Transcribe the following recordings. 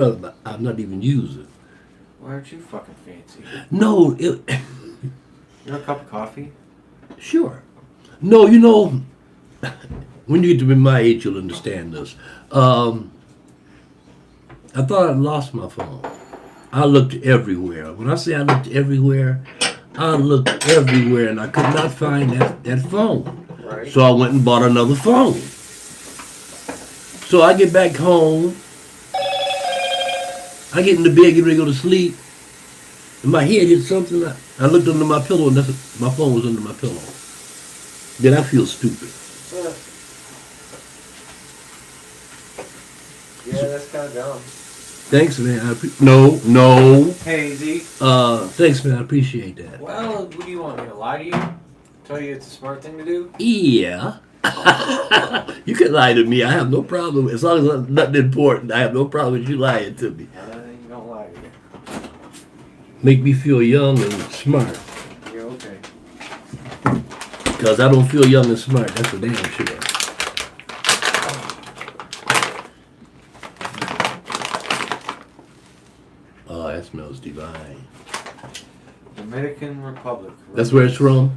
I'm not even using. Why aren't you fucking fancy? No, You want a cup of coffee? sure. No, you know, when you get to be my age, you'll understand this. I thought I'd lost my phone. I looked everywhere. When I say I looked everywhere, I looked everywhere and I could not find that phone. Right. So I went and bought another phone. So I get back home. I get in the bed, get ready to go to sleep. And my head hit something. I looked under my pillow and my phone was under my pillow. Then I feel stupid. Yeah, that's kind of dumb. Thanks, man. No. Hazy. Thanks, man. I appreciate that. Well, what do you want me to lie to you? Tell you it's a smart thing to do? Yeah. You can lie to me. I have no problem. As long as it's nothing important, I have no problem with you lying to me. You don't lie to you. Make me feel young and smart. You're okay. Because I don't feel young and smart. That's for damn sure. Oh, that smells divine. Dominican Republic. That's where it's from?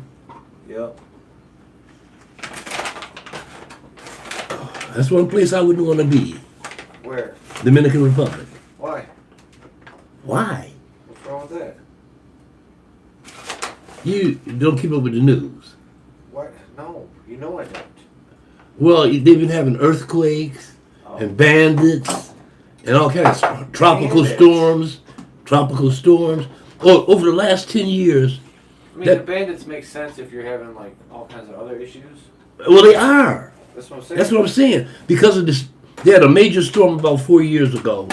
Yep. That's one place I wouldn't want to be. Where? Dominican Republic. Why? Why? What's wrong with that? You don't keep up with the news. What? No, you know I don't. Well, they've been having earthquakes and bandits and all kinds of tropical storms. Tropical storms. Oh, over the last 10 years. I mean, the bandits make sense if you're having like all kinds of other issues. Well, they are. That's what I'm saying. That's what I'm saying. Because of this, they had a major storm about 4 years ago.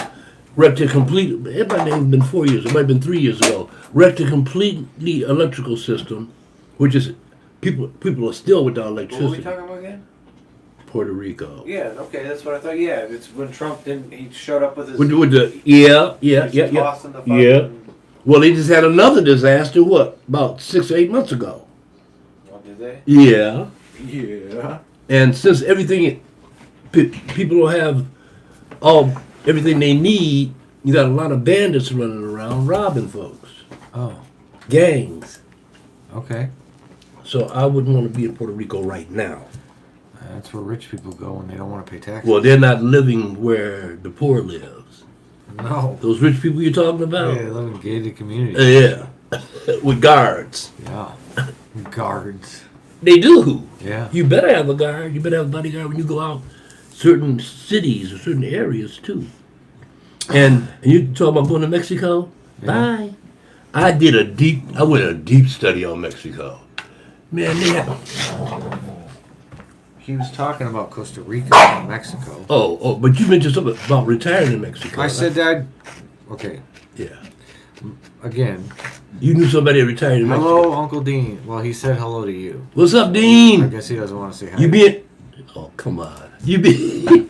Wrecked a complete. It might not even been 4 years. It might have been 3 years ago. Wrecked a completely electrical system, which is people are still without electricity. What were we talking about again? Puerto Rico. Yeah. Okay, that's what I thought. Yeah, it's when Trump didn't. He showed up with his. With the yeah. Tossing the fucking, Yeah. Well, they just had another disaster. What about 6 or 8 months ago? What did they? Yeah. Yeah. And since everything, people don't have everything they need, you got a lot of bandits running around robbing folks. Oh. Gangs. Okay. So I wouldn't want to be in Puerto Rico right now. That's where rich people go when they don't want to pay taxes. Well, they're not living where the poor lives. No. Those rich people you're talking about? Yeah, they live in gated communities. Yeah. With guards. Yeah. Guards. They do. Yeah. You better have a guard. You better have a bodyguard when you go out certain cities or certain areas too. And you talk about going to Mexico? Yeah. Bye. I went a deep study on Mexico. Man, they have. He was talking about Costa Rica and Mexico. Oh, but you mentioned something about retiring in Mexico. I said that. Okay. Yeah. Again. You knew somebody that retired in Mexico. Hello, Uncle Dean. Well, he said hello to you. What's up, I Dean? guess he doesn't want to say hi. You been? Oh, come on. You been?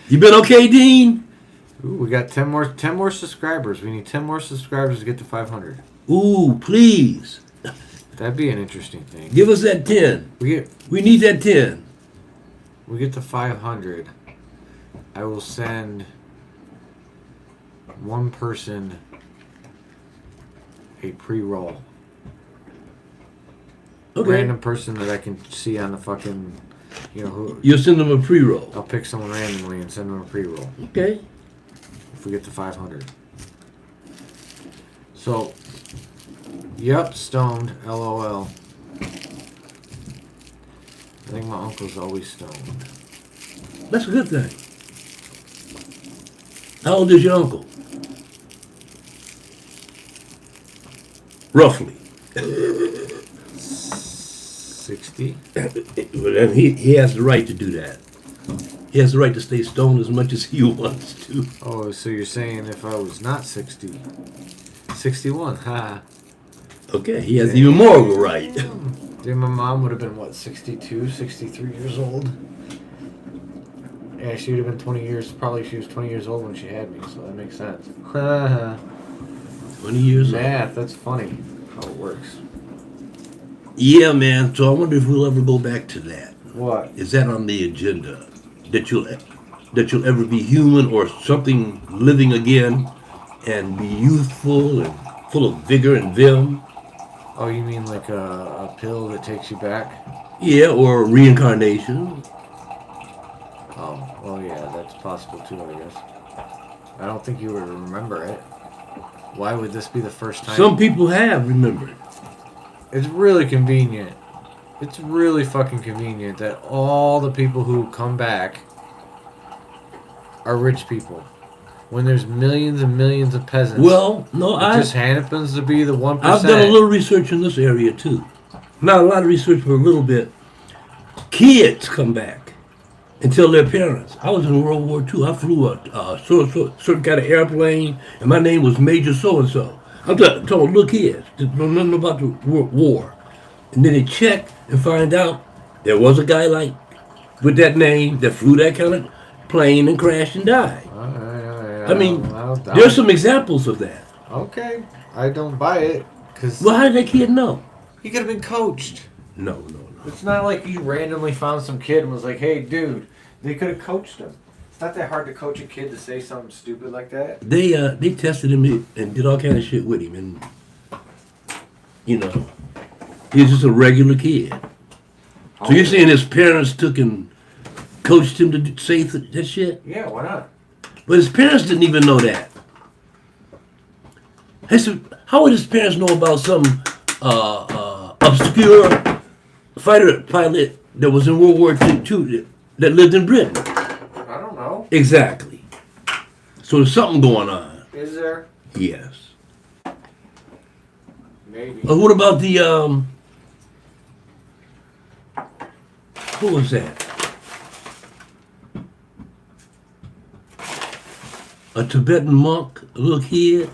You been okay, Dean? Ooh, we got 10 more subscribers. We need 10 more subscribers to get to 500. Ooh, please. That'd be an interesting thing. Give us that 10. We need that 10. We get to 500. I will send one person a pre-roll. Okay. Random person that I can see on the fucking, who. You'll send them a pre-roll. I'll pick someone randomly and send them a pre-roll. Okay. If we get to 500. So, yep, stoned, LOL. I think my uncle's always stoned. That's a good thing. How old is your uncle? Roughly. 60? Well, then he has the right to do that. He has the right to stay stoned as much as he wants to. Oh, so you're saying if I was not 60? 61, ha. Okay, he has even more of a right. Then my mom would have been, what, 62, 63 years old? Yeah, she would have been 20 years, probably she was 20 years old when she had me, so that makes sense. 20 years old. Math, that's funny how it works. Yeah, man, so I wonder if we'll ever go back to that. What? Is that on the agenda? That you'll that you'll ever be human or something living again and be youthful and full of vigor and vim. Oh, you mean like a pill that takes you back? Yeah, or reincarnation. Oh, well, yeah, that's possible too, I guess. I don't think you would remember it. Why would this be the first time? Some people have remembered. It's really convenient. It's really fucking convenient that all the people who come back are rich people. When there's millions and millions of peasants. Well, no, it just happens to be the 1%. I've done a little research in this area too. Not a lot of research, but a little bit. Kids come back and tell their parents. I was in World War II. I flew a certain kind of airplane, and my name was Major So-and-so. I'm talking little kids that know nothing about the war. And then they check and find out there was a guy like with that name that flew that kind of plane and crashed and died. I mean, there's some examples of that. Okay, I don't buy it. Well, how did that kid know? He could have been coached. No. It's not like you randomly found some kid and was like, hey, dude, they could have coached him. It's not that hard to coach a kid to say something stupid like that. They tested him and did all kind of shit with him, and you know, he's just a regular kid. So you're saying his parents took and coached him to say that shit? Yeah, why not? But his parents didn't even know that. How would his parents know about some obscure fighter pilot that was in World War II that lived in Britain? I don't know. Exactly. So there's something going on. Is there? Yes. Maybe. What about the what was that? A Tibetan monk, a little kid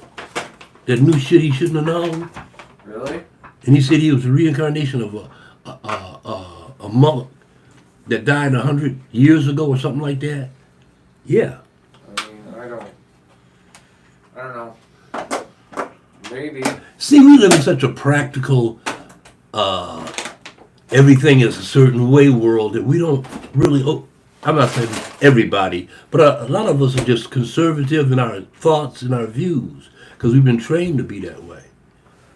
that knew shit he shouldn't have known. Really? And he said he was a reincarnation of a monk that died 100 years ago or something like that. Yeah. I mean, I don't know. Maybe. See, we live in such a practical, everything is a certain way world that we don't really. I'm not saying everybody, but a lot of us are just conservative in our thoughts and our views because we've been trained to be that way.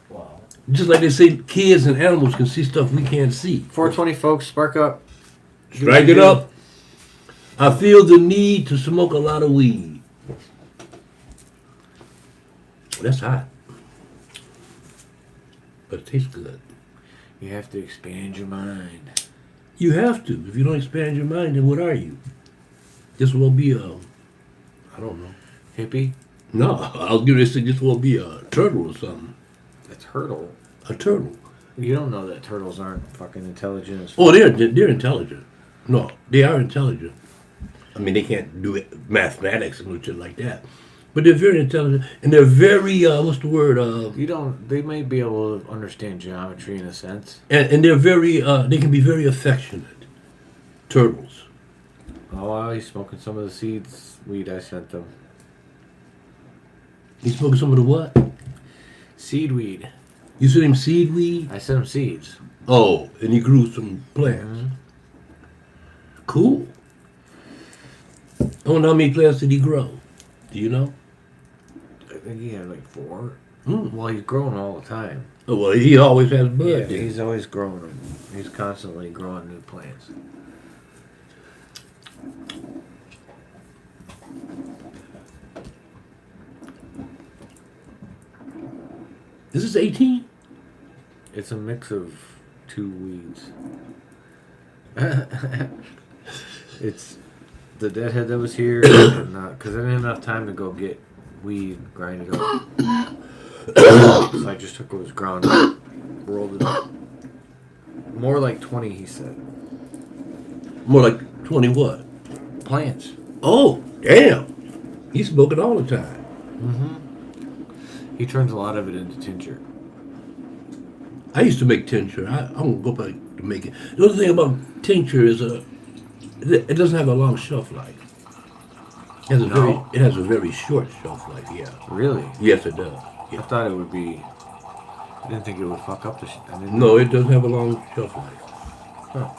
Wow. Just like they say, kids and animals can see stuff we can't see. 420 folks, spark up. Strike it up. I feel the need to smoke a lot of weed. That's hot. But it tastes good. You have to expand your mind. You have to. If you don't expand your mind, then what are you? This will be I don't know. Hippie? No, I was going to say this will be a turtle or something. A turtle? A turtle. You don't know that turtles aren't fucking intelligent as fuck. Oh, they're intelligent. No, they are intelligent. I mean, they can't do mathematics and shit like that. But they're very intelligent, and they're very, what's the word? They may be able to understand geometry in a sense. And they're very, they can be very affectionate. Turtles. Oh, he's smoking some of the weed I sent them. He's smoking some of the what? Seed weed. You sent him seed weed? I sent him seeds. Oh, and he grew some plants. Mm-hmm. Cool. I wonder how many plants did he grow? Do you know? I think he had like 4. Mm. Well, he's growing all the time. Oh, well, he always has bud. Yeah, then. he's always growing them. He's constantly growing new plants. This is 18? It's a mix of 2 weeds. It's the deadhead that was here, because I didn't have enough time to go get weed, grind it up. So I just took what was ground up, rolled it up. More like 20, he said. More like 20 what? Plants. Oh, damn. He's smoking all the time. Mm-hmm. He turns a lot of it into tincture. I used to make tincture. I'm going to go back to make it. The other thing about tincture is it doesn't have a long shelf life. It has a very short shelf life, yeah. Really? Yes, it does. I Yeah. thought it would be... I didn't think it would fuck up the shit. No, it doesn't have a long shelf life. Huh.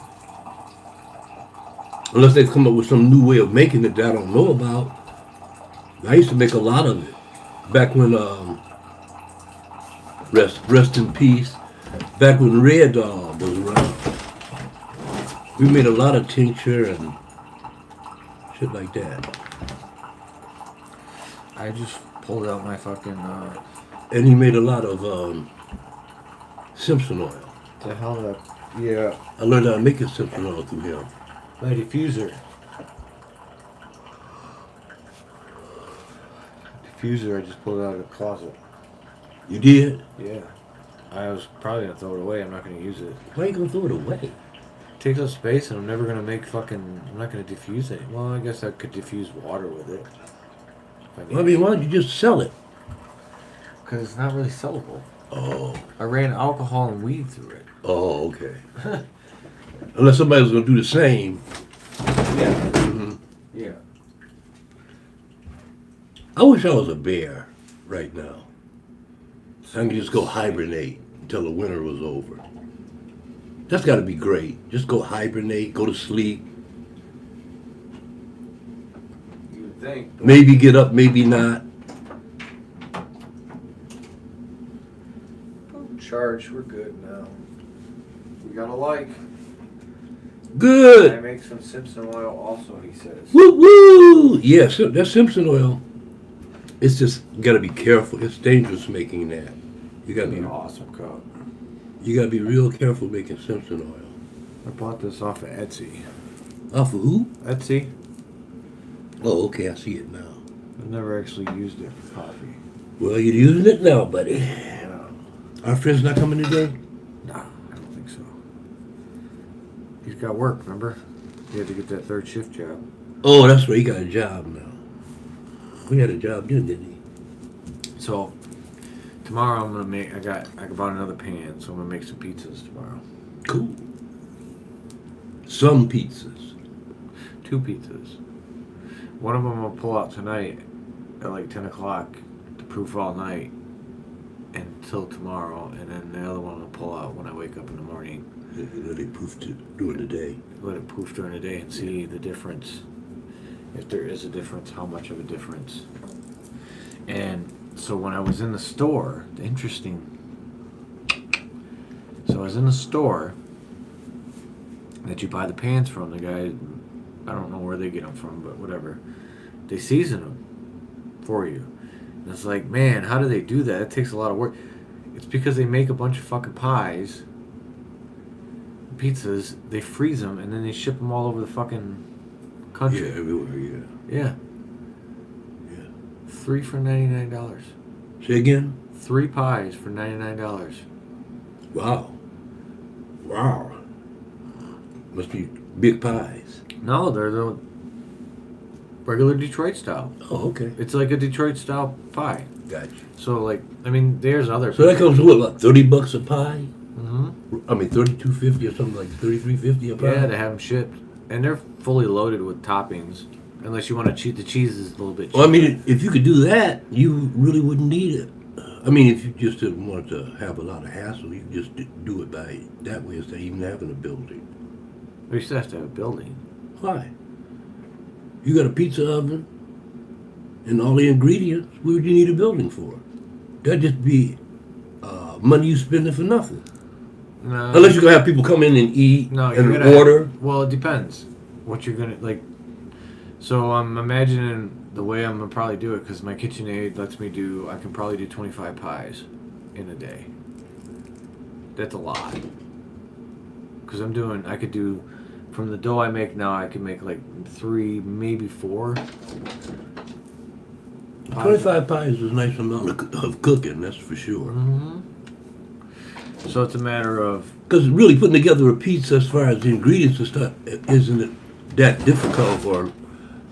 Unless they've come up with some new way of making it that I don't know about. I used to make a lot of it back when rest in peace. Back when Red Dog was around, we made a lot of tincture and shit like that. I just pulled out my fucking. And he made a lot of Simpson oil. The hell that? Yeah. I learned how to make a Simpson oil through him. My diffuser. Diffuser, I just pulled it out of the closet. You did? Yeah. I was probably gonna throw it away. I'm not gonna use it. Why you gonna throw it away? It takes up space, and I'm never gonna make fucking. I'm not gonna diffuse it. Well, I guess I could diffuse water with it. I mean, why don't you just sell it? Because it's not really sellable. Oh. I ran alcohol and weed through it. Oh, okay. Unless somebody's gonna do the same. Yeah. Mm-hmm. Yeah. I wish I was a bear right now. I can just go hibernate until the winter was over. That's got to be great. Just go hibernate, go to sleep. You would think. Maybe get up, maybe not. Don't charge. We're good now. We got a like. I Good. make some Simpson oil also, he says. Woo woo. Yeah, that Simpson oil. It's just got to be careful. It's dangerous making that. You got to be An awesome cup. You got to be real careful making Simpson oil. I bought this off of Etsy. Off of who? Etsy? Oh, okay. I see it now. I've never actually used it for coffee. Well, you're using it now, buddy. Yeah. Our friend's not coming today? Nah, I don't think so. He's got work, remember? He had to get that third shift job. Oh, that's right. He got a job now. We had a job then, didn't he? So, tomorrow I'm gonna make. I bought another pan, so I'm gonna make some pizzas tomorrow. Cool. Some pizzas. 2 pizzas. One of them I'll pull out tonight at like 10 o'clock to proof all night until tomorrow, and then the other one I'll pull out when I wake up in the morning. Let it proof during the day. Let it proof during the day and see the difference. If there is a difference, how much of a difference. And so when I was in the store, so I was in the store that you buy the pans from, the guy, I don't know where they get them from, but whatever. They season them for you. And it's like, man, how do they do that? It takes a lot of work. It's because they make a bunch of fucking pies, pizzas, they freeze them, and then they ship them all over the fucking country. Yeah, everywhere, yeah. Yeah. Yeah. 3 for $99. Say again? 3 pies for $99. Wow. Wow. Must be big pies. No, they're the regular Detroit style. Oh, okay. It's like a Detroit style pie. Gotcha. So, like, I mean, there's other. So that comes to what, about $30 a pie? Mm-hmm. I mean, $32.50 or something like $33.50 a pie. Yeah, to have them shipped, and they're fully loaded with toppings. Unless you want to cheat, the cheese is a little bit. Well, I mean, if you could do that, you really wouldn't need it. I mean, if you just didn't want to have a lot of hassle, you could just do it by that way instead of even having a building. We still have to have a building. Why? You got a pizza oven and all the ingredients. What would you need a building for? That'd just be money you spending for nothing. No. Unless you're going to have people come in and eat and gonna order. Well, it depends. What you're gonna like. So I'm imagining the way I'm gonna probably do it because my KitchenAid lets me do. I can probably do 25 pies in a day. That's a lot. Because I could do, from the dough I make now, I can make like 3, maybe 4. 25 pies is a nice amount of cooking, that's for sure. Mm-hmm. So it's a matter of. Because really putting together a pizza as far as the ingredients and stuff isn't it that difficult or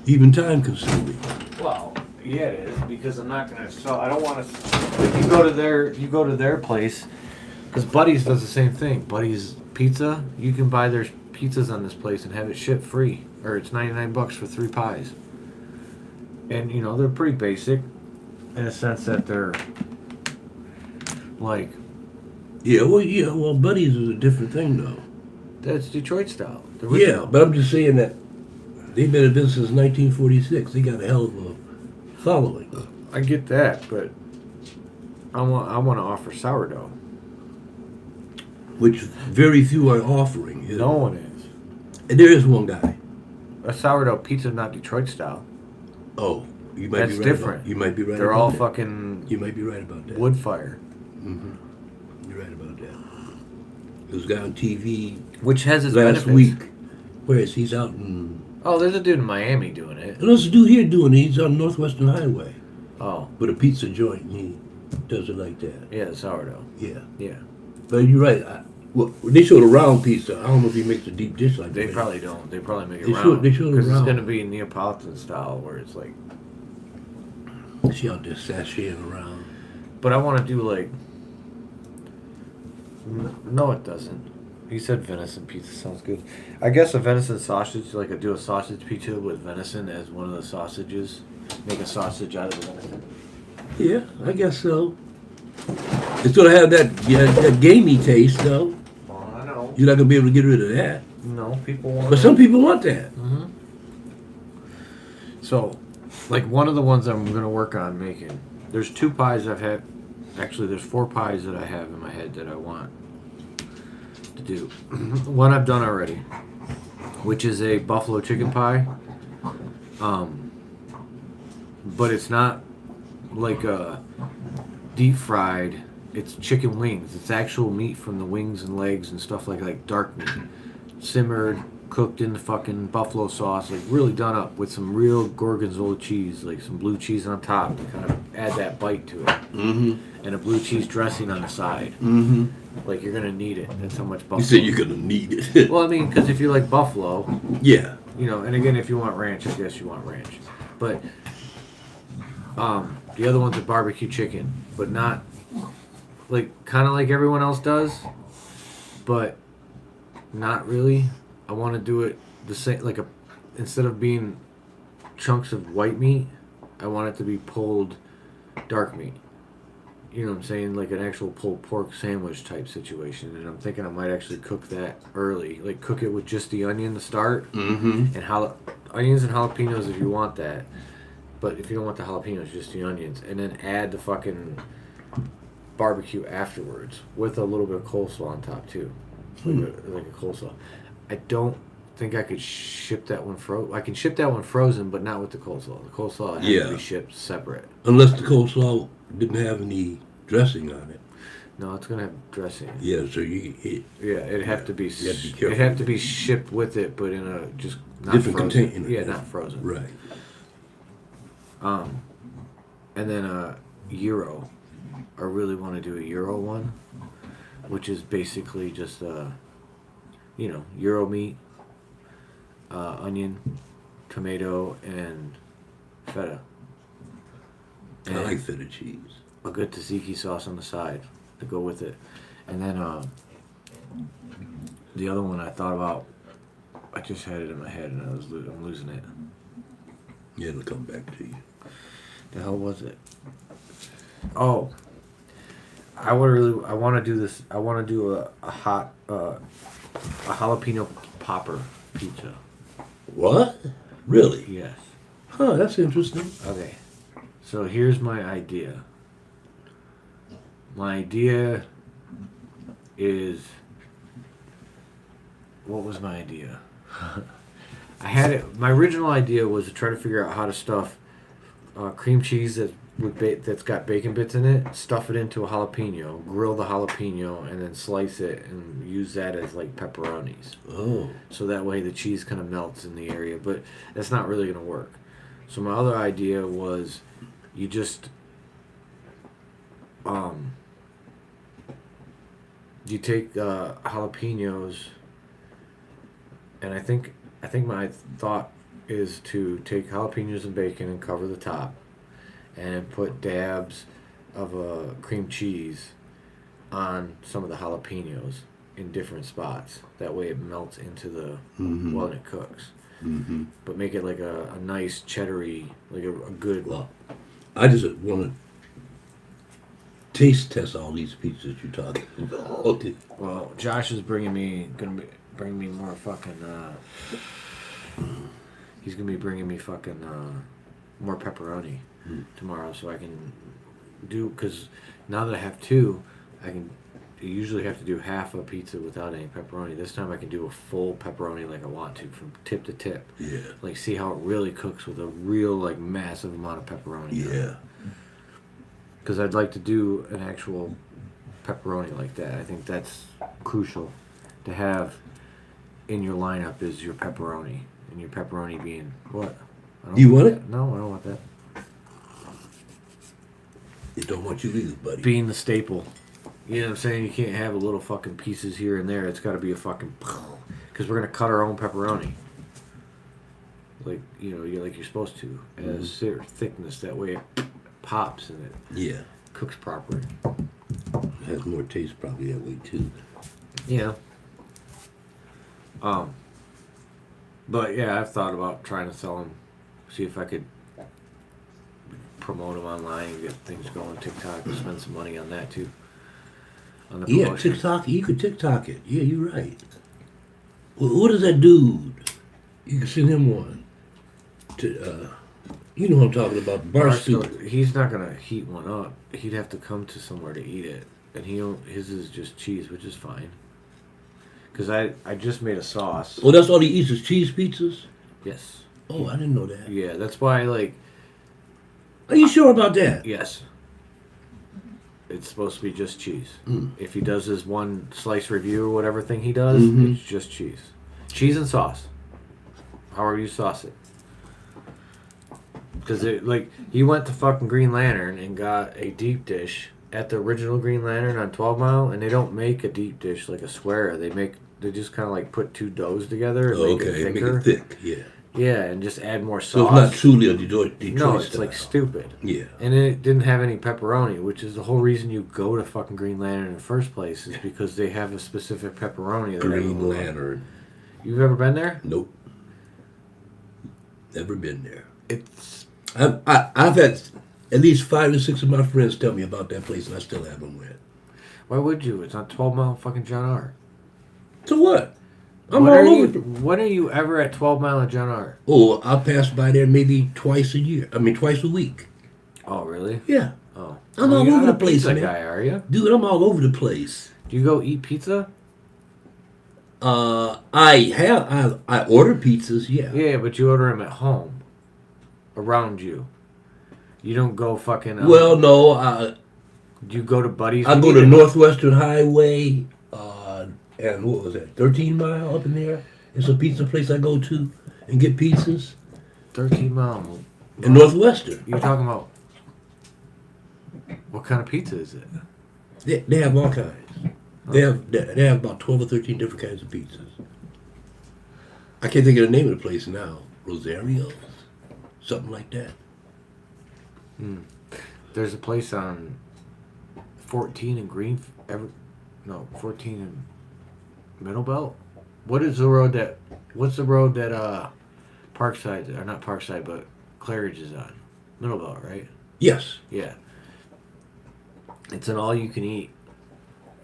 even time consuming. Well, yeah, it is because I'm not gonna. So I don't want to. If you go to their place, because Buddy's does the same thing. Buddy's Pizza, you can buy their pizzas on this place and have it shipped free, or it's $99 for 3 pies. And you know they're pretty basic, in a sense that they're like. Yeah, well, Buddy's is a different thing though. That's Detroit style. Yeah, but I'm just saying that They've been in business since 1946. They got a hell of a following. I get that, but I want to offer sourdough. Which very few are offering. No one is. And there is one guy. A sourdough pizza, not Detroit style. Oh, you might That's be right. different. You might be right. They're about all that. fucking You might be right about that. wood fire. Mm-hmm. You're right about that. There was a guy on TV Which has its last benefits. week. Where is he's out in? Oh, there's a dude in Miami doing it. And there's a dude here doing it. He's on Northwestern Highway Oh, with a pizza joint, and he does it like that. yeah, the sourdough. Yeah, Yeah. but you're right. Well, they showed a round pizza. I don't know if he makes a deep dish like They that. probably don't. They probably make it They round. should it Because it's round. going to be Neapolitan style where it's like... She out there sashaying around. But I want to do like... No, it doesn't. He said venison pizza sounds good. I guess a venison sausage, like do a sausage pizza with venison as one of the sausages. Make a sausage out of the venison. Yeah, I guess so. It's gonna have that gamey taste, though. Oh, I know. You're not gonna be able to get rid of that. No, people want But some people want that. hmm So, like one of the ones I'm going to work on making, there's 2 pies I've had. Actually, there's 4 pies that I have in my head that I want to do. One I've done already, which is a buffalo chicken pie. But it's not like a deep fried. It's chicken wings. It's actual meat from the wings and legs and stuff like dark meat. Simmered, cooked in the fucking buffalo sauce, like really done up with some real gorgonzola cheese, like some blue cheese on top to kind of add that bite to it. Mm-hmm. And a blue cheese dressing on the side. Mm-hmm. Like you're gonna need it. That's how much buffalo. You said you're gonna need it. Well, I mean, because if you like buffalo, Yeah. you know, and again, if you want ranch, I guess you want ranch. But the other one's a barbecue chicken, but not like kind of like everyone else does, but not really. I want to do it the same, like instead of being chunks of white meat, I want it to be pulled dark meat. You know what I'm saying? Like an actual pulled pork sandwich type situation. And I'm thinking I might actually cook that early. Like cook it with just the onion to start. Mm-hmm. And onions and jalapenos if you want that. But if you don't want the jalapenos, just the onions. And then add the fucking barbecue afterwards with a little bit of coleslaw on top too. Like a coleslaw. I don't think I could ship that one frozen. I can ship that one frozen, but not with the coleslaw. The coleslaw has to be shipped separate. Unless the coleslaw didn't have any dressing on it. No, it's gonna have dressing. Yeah, so It'd have to be. You have to be careful. It'd have to be shipped with it, but in a just not different frozen. container. Yeah, not frozen. Right. And then a gyro. I really want to do a gyro one, which is basically just gyro meat, onion, tomato, and feta. I like feta cheese. A good tzatziki sauce on the side to go with it. And then the other one I thought about, I just had it in my head and I'm losing it. Yeah, it'll come back to you. The hell was it? Oh, I want to do this. I want to do a hot a jalapeno popper pizza. What? Really? Yes. Huh, that's interesting. Okay. So here's my idea. My idea is... What was my idea? I had it... My original idea was to try to figure out how to stuff cream cheese that's got bacon bits in it, stuff it into a jalapeno, grill the jalapeno, and then slice it and use that as like pepperonis. Oh. So that way the cheese kind of melts in the area, but that's not really going to work. So my other idea was you just you take jalapenos, and I think my thought is to take jalapenos and bacon and cover the top, and put dabs of cream cheese on some of the jalapenos in different spots. That way it melts into the well, and it cooks. Mm-hmm. But make it like a nice cheddary, like a good. Well, I just want to taste test all these pizzas you're talking about. Well, Josh is gonna bring me more fucking. he's gonna be bringing me fucking more pepperoni tomorrow, so I can do, because now that I have two, I usually have to do half a pizza without any pepperoni. This time I can do a full pepperoni like I want to, from tip to tip. Yeah. Like, see how it really cooks with a real, like, massive amount of pepperoni. Yeah. Because I'd like to do an actual pepperoni like that. I think that's crucial to have in your lineup, is your pepperoni. And your pepperoni being what? Do you want it? No, I don't want that. They don't want you either, buddy. Being the staple. You know what I'm saying? You can't have a little fucking pieces here and there. It's got to be a fucking... Because we're going to cut our own pepperoni. Like, you know, like you're supposed to. As certain thickness. That way it pops and it cooks properly. It has more taste probably that way, too. Yeah. But, yeah, I've thought about trying to sell them. See if I could promote them online and get things going. TikTok and spend some money on that, too. On the promotion. TikTok. You could TikTok it. Yeah, you're right. Well, what is that dude? You can send him one. You know what I'm talking about. Barstool. He's not gonna heat one up. He'd have to come to somewhere to eat it, and his is just cheese, which is fine. Because I just made a sauce. Well, that's all he eats is cheese pizzas? Yes. Oh, I didn't know that. Yeah, that's why, like... Are you sure about that? Yes. It's supposed to be just cheese. Mm. If he does his one slice review or whatever thing he does, it's just cheese. Cheese and sauce. However you sauce it. Because, he went to fucking Green Lantern and got a deep dish at the original Green Lantern on 12 Mile, and they don't make a deep dish like a square. They just kind of like put two doughs together and make it thicker. Make it thick, yeah. Yeah, and just add more sauce. So it's not truly a Detroit No, it's style. like stupid. Yeah. And it didn't have any pepperoni, which is the whole reason you go to fucking Green Lantern in the first place, is because they have a specific pepperoni. That Green Lantern. You've ever been there? Nope. Never been there. I've had at least 5 or 6 of my friends tell me about that place, and I still haven't went. Why would you? It's on 12 Mile fucking John R. So what? When are you ever at 12 Mile and John R? Oh, I'll pass by there maybe twice a week. Oh, really? Yeah. Oh. I'm all over the place, pizza man. guy, are you? Dude, I'm all over the place. Do you go eat pizza? I order pizzas, yeah. Yeah, but you order them at home. Around you. You don't go fucking... Well, no. Do you go to Buddy's? I go to Northwestern Highway, and what was that, 13 Mile up in there? It's a pizza place I go to and get pizzas. 13 Mile. In Northwestern. You're talking about... What kind of pizza is it? They have all kinds. They have about 12 or 13 different kinds of pizzas. I can't think of the name of the place now. Rosario's? Something like that. There's a place on 14 and 14 and Middle Belt? What's the road that Parkside, or not Parkside, but Claridge is on? Middle Belt, right? Yes. Yeah. It's an all-you-can-eat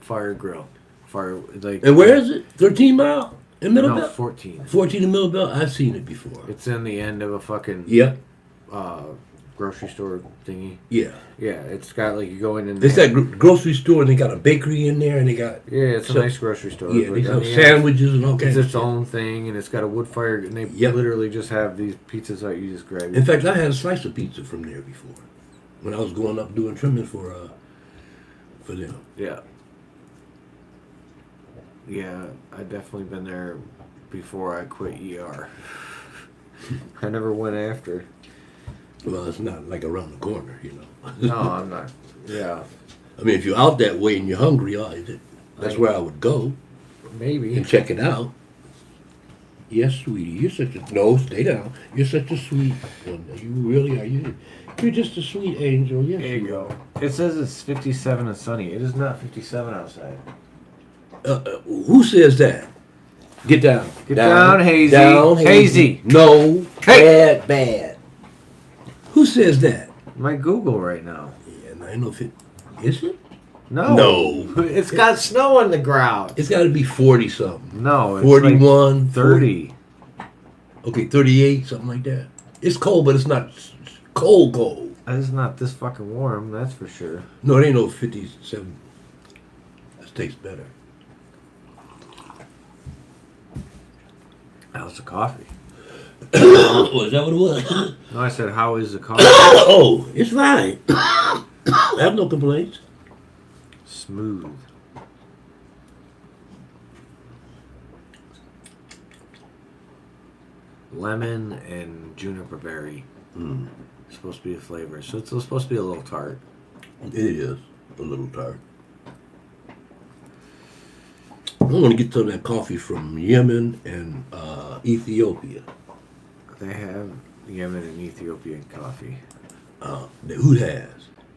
fire grill. And where is it? 13 Mile? In Middle Belt? 14. 14 in Middle Belt? I've seen it before. It's in the end of a fucking grocery store thingy. Yeah. Yeah, it's got like you go in and... It's that grocery store and they got a bakery in there and they got... Yeah, it's a nice grocery store. Yeah, they sell sandwiches and all kinds of It's its own thing and it's got a wood fire and they literally just have these pizzas that you just grab. In fact, I had a slice of pizza from there before. When I was going up doing trimming for them. Yeah. Yeah, I've definitely been there before I quit ER. I never went after. Well, it's not like around the corner, you know. No, I'm not. Yeah. I mean, if you're out that way and you're hungry, that's where I would go. Maybe. And check it out. Yes, sweetie, you're such a... No, stay down. You're such a sweet one. You really are. You're just a sweet angel. Yes, There you go. It says it's 57 and sunny. It is not 57 outside. Who says that? Get down. Get down, Hazy. Down, Hazy. No. Hey. Bad. Who says that? My Google right now. Yeah, and I know if it... Is it? No. No. It's got snow on the ground. It's got to be 40-something. No, it's 41, like 30. Okay, 38, something like that. It's cold, but it's not cold. It's not this fucking warm, that's for sure. No, it ain't no 57. This tastes better. How's the coffee? Was that what it was? No, I said, how is the coffee? Oh, it's fine. I have no complaints. Smooth. Lemon and juniper berry. It's supposed to be a flavor. So it's supposed to be a little tart. It is a little tart. I want to get some of that coffee from Yemen and Ethiopia. They have Yemen and Ethiopian coffee. Who has?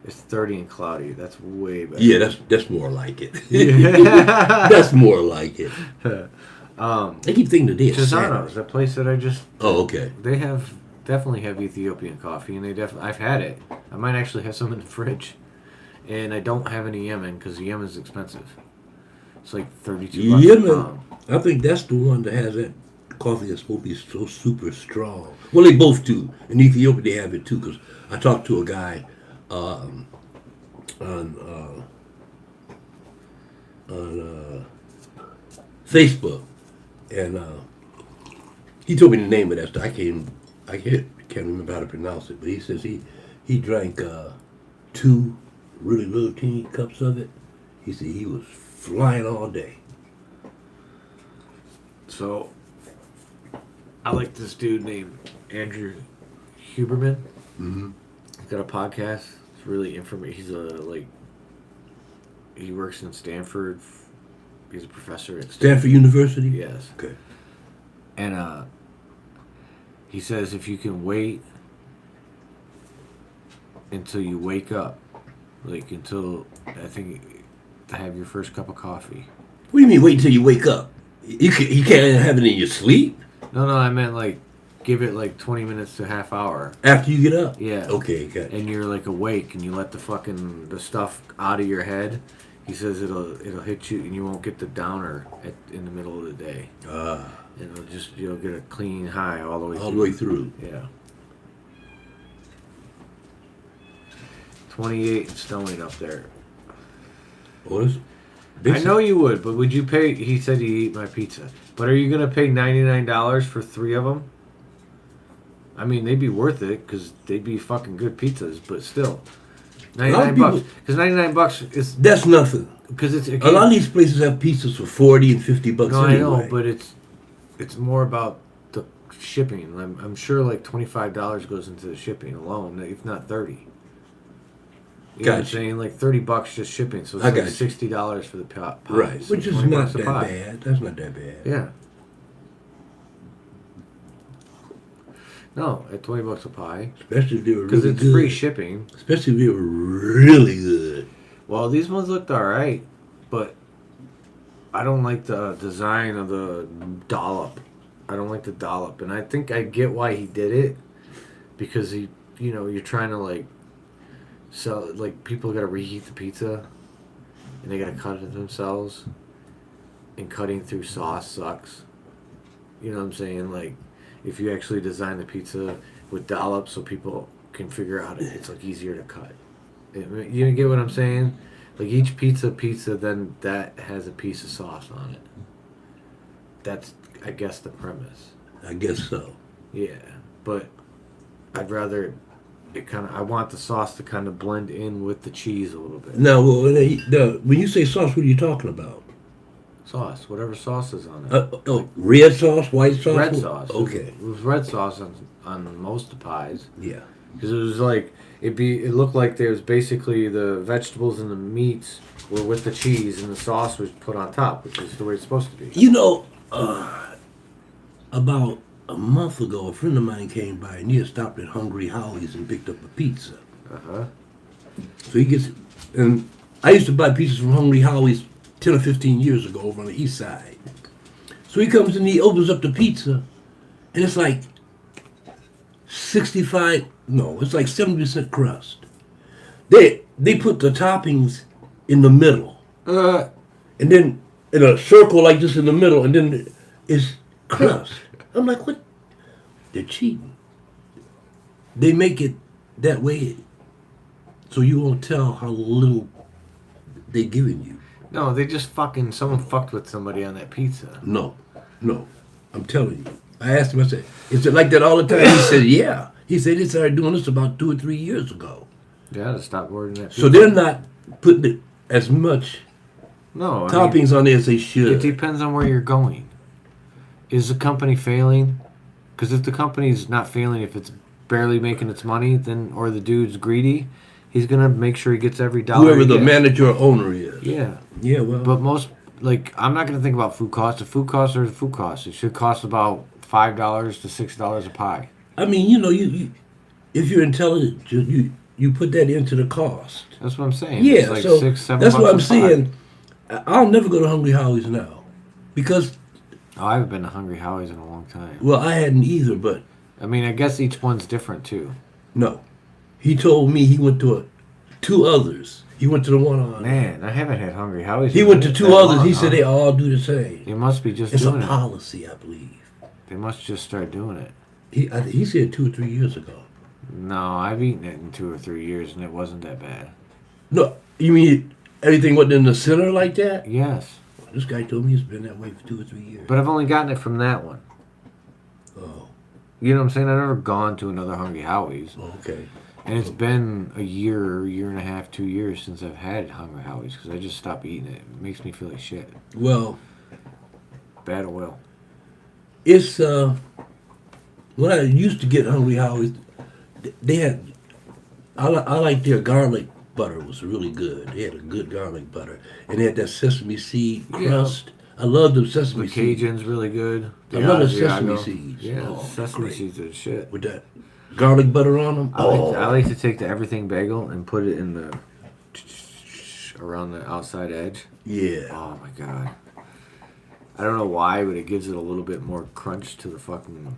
It's 30 and cloudy. That's way better. Yeah, that's more like it. Yeah. That's more like it. I keep thinking that they Chisano's, the place that I just... Oh, okay. They definitely have Ethiopian coffee, and I've had it. I might actually have some in the fridge. And I don't have any Yemen, because Yemen's expensive. It's like $32 a Yemen, pound. I think that's the one that has that coffee that's supposed to be so super strong. Well, they both do. In Ethiopia, they have it too, because I talked to a guy on Facebook, and he told me the name of that stuff. I can't remember how to pronounce it, but he says he drank 2 really little teeny cups of it. He said he was flying all day. So, I like this dude named Andrew Huberman. Mm-hmm. He's got a podcast. It's really He's he works in Stanford. He's a professor at Stanford University? Yes. Okay. And he says if you can wait until you wake up, like until I think to have your first cup of coffee. What do you mean wait until you wake up? You can't have it in your sleep? No, I meant like give it like 20 minutes to a half hour. After you get up? Yeah. Okay, got And you're like awake and you let the stuff out of your head. He says it'll hit you and you won't get the downer in the middle of the day. And you'll get a clean high all the way through. All the way through. Yeah. 28 and stony up there. What is it? I know you would, but would you pay? He said he'd eat my pizza. But are you going to pay $99 for 3 of them? I mean, they'd be worth it because they'd be fucking good pizzas, but still. $99. Because $99 is... That's nothing. Because it's... A lot of these places have pizzas for $40 and $50 No, anyway. I know, but it's more about the shipping. I'm sure like $25 goes into the shipping alone, if not $30. You know what I'm saying? Like $30 just shipping, so it's like $60 for the pie. Right, so which is not that bad. That's not that bad. Yeah. No, at $20 a pie. Especially if they were really Because good. it's free shipping. Especially if they were really good. Well, these ones looked alright, but I don't like the design of the dollop. I don't like the dollop, and I think I get why he did it, because you're trying to like sell, like people got to reheat the pizza, and they got to cut it themselves, and cutting through sauce sucks. You know what I'm saying? Like, if you actually design the pizza with dollop so people can figure out it's like easier to cut. You get what I'm saying? Like each pizza, then that has a piece of sauce on it. That's, I guess, the premise. I guess so. Yeah, but I'd rather I want the sauce to kind of blend in with the cheese a little bit. Now, when you say sauce, what are you talking about? Sauce, whatever sauce is on it. Red sauce, white sauce? Red sauce. Okay. It was red sauce on most of the pies. Yeah. Because it was like, it looked like there was basically the vegetables and the meats were with the cheese and the sauce was put on top, which is the way it's supposed to be. You know, about a month ago, a friend of mine came by and he had stopped at Hungry Howie's and picked up a pizza. Uh-huh. So he gets, and I used to buy pizzas from Hungry Howie's 10 or 15 years ago over on the east side. So he comes and he opens up the pizza, and it's like 70% crust. They put the toppings in the middle. And then in a circle like this in the middle, and then it's crust. I'm like, They're cheating. They make it that way so you won't tell how little they're giving you. No, they just someone fucked with somebody on that pizza. No. I'm telling you. I asked him, I said, is it like that all the time? He said, yeah. He said they started doing this about 2 or 3 years ago. Yeah, to stop ordering that pizza. So they're not putting it as much toppings on there as they should. It depends on where you're going. Is the company failing? Because if the company's not failing, if it's barely making its money, then or the dude's greedy, he's gonna make sure he gets every dollar. Whoever the manager or owner is. Yeah. Yeah, well. But most, I'm not gonna think about food costs. The food costs are the food costs. It should cost about $5 to $6 a pie. I mean, you if you're intelligent, you put that into the cost. That's what I'm saying. Yeah, it's like so $6-7 that's what I'm a pie. saying. I'll never go to Hungry Howie's now because. Oh, I haven't been to Hungry Howie's in a long time. Well, I hadn't either, but. I mean, I guess each one's different too. No, he told me he went to 2 others. He went to the one on. Man, I haven't had Hungry Howie's. He went to 2 others. He said they all do the same. They must be just It's doing a it. policy, I believe. They must just start doing it. He said 2 or 3 years ago. No, I've eaten it in 2 or 3 years, and it wasn't that bad. No, you mean everything wasn't in the center like that? Yes. This guy told me it's been that way for 2 or 3 years. But I've only gotten it from that one. Oh, You know what I'm saying? I've never gone to another Hungry Howie's. okay. And it's been a year and a half, 2 years since I've had Hungry Howie's because I just stopped eating it. It makes me feel like shit. Well, Bad oil. it's when I used to get Hungry Howie's, they had. I like their garlic butter was really good. They had a good garlic butter, and they had that sesame seed crust. I love the sesame The seeds. Cajun's really good. I love the sesame Asiago. seeds. Yeah, Oh, sesame great. seeds are shit. With that garlic butter on them. I like to take the everything bagel and put it in the around the outside edge. Yeah. Oh my god. I don't know why, but it gives it a little bit more crunch to the fucking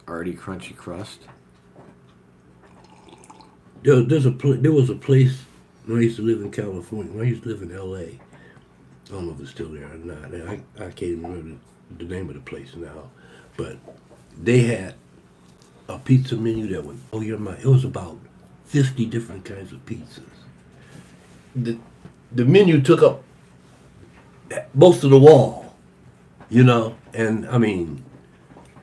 already crunchy crust. There was a place when I used to live in California. When I used to live in L.A. I don't know if it's still there or not. I can't even remember the name of the place now. But they had a pizza menu that would blow your mind. It was about 50 different kinds of pizzas. The menu took up most of the wall, and I mean,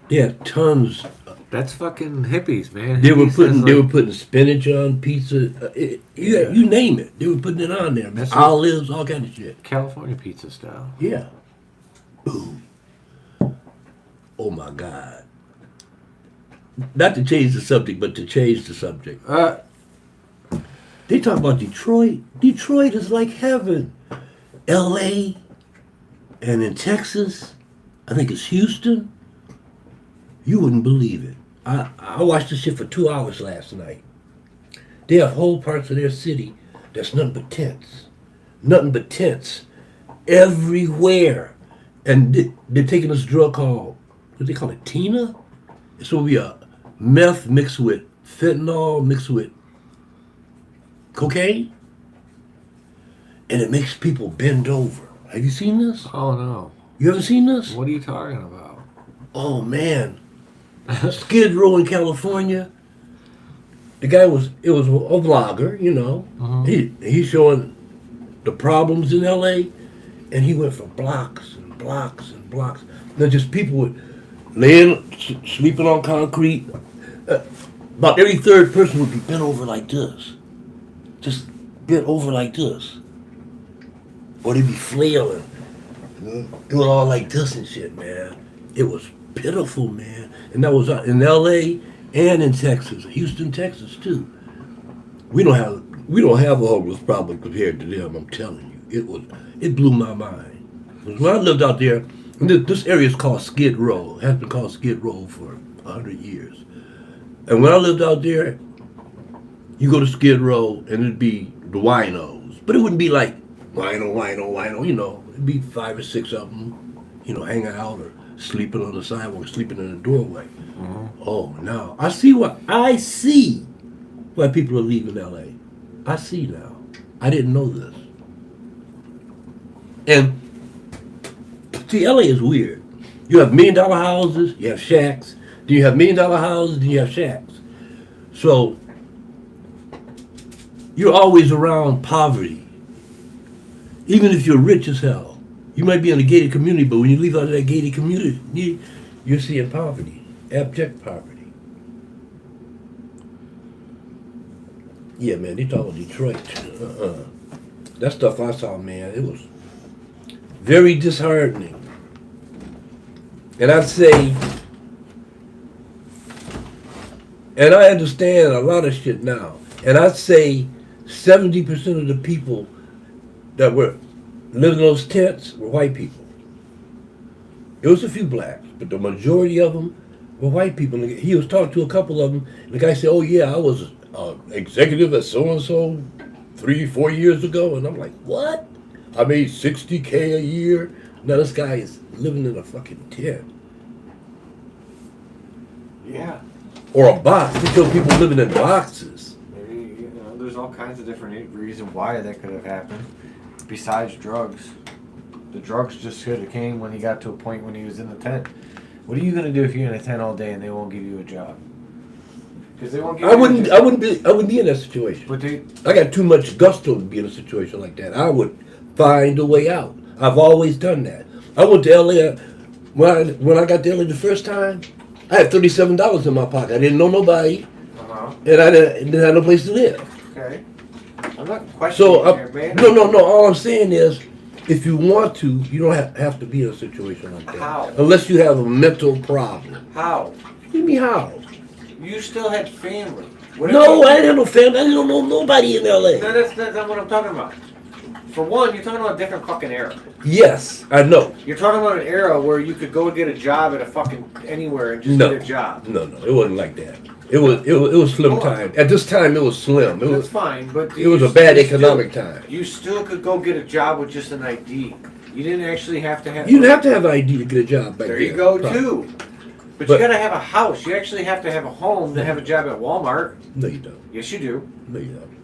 they had tons. That's fucking hippies, man. They were Hippies putting spinach on pizza. You name it. They were putting it on there. That's Olives, all kind of shit. California pizza style. Yeah. Ooh. Oh my God. Not to change the subject, but to change the subject. They talk about Detroit. Detroit is like heaven. L.A. and in Texas, I think it's Houston. You wouldn't believe it. I watched this shit for 2 hours last night. They have whole parts of their city that's nothing but tents. Nothing but tents. Everywhere. And they're taking this drug called, what do they call it, Tina? It's going to be a meth mixed with fentanyl mixed with cocaine. And it makes people bend over. Have you seen this? Oh no. You ever seen this? What are you talking about? Oh man. Skid Row in California. The guy was a vlogger, He's showing the problems in LA, and he went for blocks and blocks and blocks. Then just people would sleeping on concrete. About every third person would be bent over like this. Just bent over like this. Or they'd be flailing, doing all like this and shit, man. It was pitiful, man. And that was in LA and in Texas, Houston, Texas too. We don't have a homeless problem compared to them. I'm telling you, it blew my mind. When I lived out there, and this area is called Skid Row. It has been called Skid Row for 100 years. And when I lived out there, you go to Skid Row and it'd be the winos, but it wouldn't be like wino. It'd be 5 or 6 of them, hanging out or sleeping on the sidewalk, sleeping in the doorway. Mm-hmm. Oh, now I see why people are leaving LA. I see now. I didn't know this. And see, LA is weird. You have $1 million houses, you have shacks, Then you have $1 million houses, then you have shacks. So you're always around poverty. Even if you're rich as hell. You might be in a gated community, but when you leave out of that gated community, you're seeing poverty. Abject poverty. Yeah, man, they talk about Detroit. That stuff I saw, man, it was very disheartening. And I'd say, and I understand a lot of shit now, and I'd say 70% of the people that were living in those tents were white people. There was a few blacks, but the majority of them were white people. And he was talking to a couple of them, and the guy said, "Oh yeah, I was executive at so-and-so 3-4 years ago," and I'm like, "What? I made $60K a year." Now this guy is living in a fucking tent. Yeah. Or a box. We kill people living in boxes. Maybe, there's all kinds of different reasons why that could have happened. Besides drugs. The drugs just could have came when he got to a point when he was in the tent. What are you gonna do if you're in a tent all day and they won't give you a job? Because they won't give I wouldn't be in that situation. But I got too much gusto to be in a situation like that. I would find a way out. I've always done that. I went to LA when I got to LA the first time. I had $37 in my pocket. I didn't know nobody, and I didn't have no place to live. Okay. I'm not questioning So man. no. All I'm saying is, if you want to, you don't have to be in a situation like that. How? Unless you have a mental problem. How? What do you mean how? You still had family. No, I didn't have no family. I didn't know nobody in LA. No, that's not what I'm talking about. For one, you're talking about a different fucking era. Yes, I know. You're talking about an era where you could go get a job at a fucking anywhere and just get a job. No, it wasn't like that. It was slim time. At this time, it was slim. That's fine, but it was a bad economic time. You still could go get a job with just an ID. You didn't actually have to have. You didn't have to have an ID to get a job back there. There You go too. But you gotta have a house. You actually have to have a home to have a job at Walmart. No, you don't. Yes, you do. No, you don't.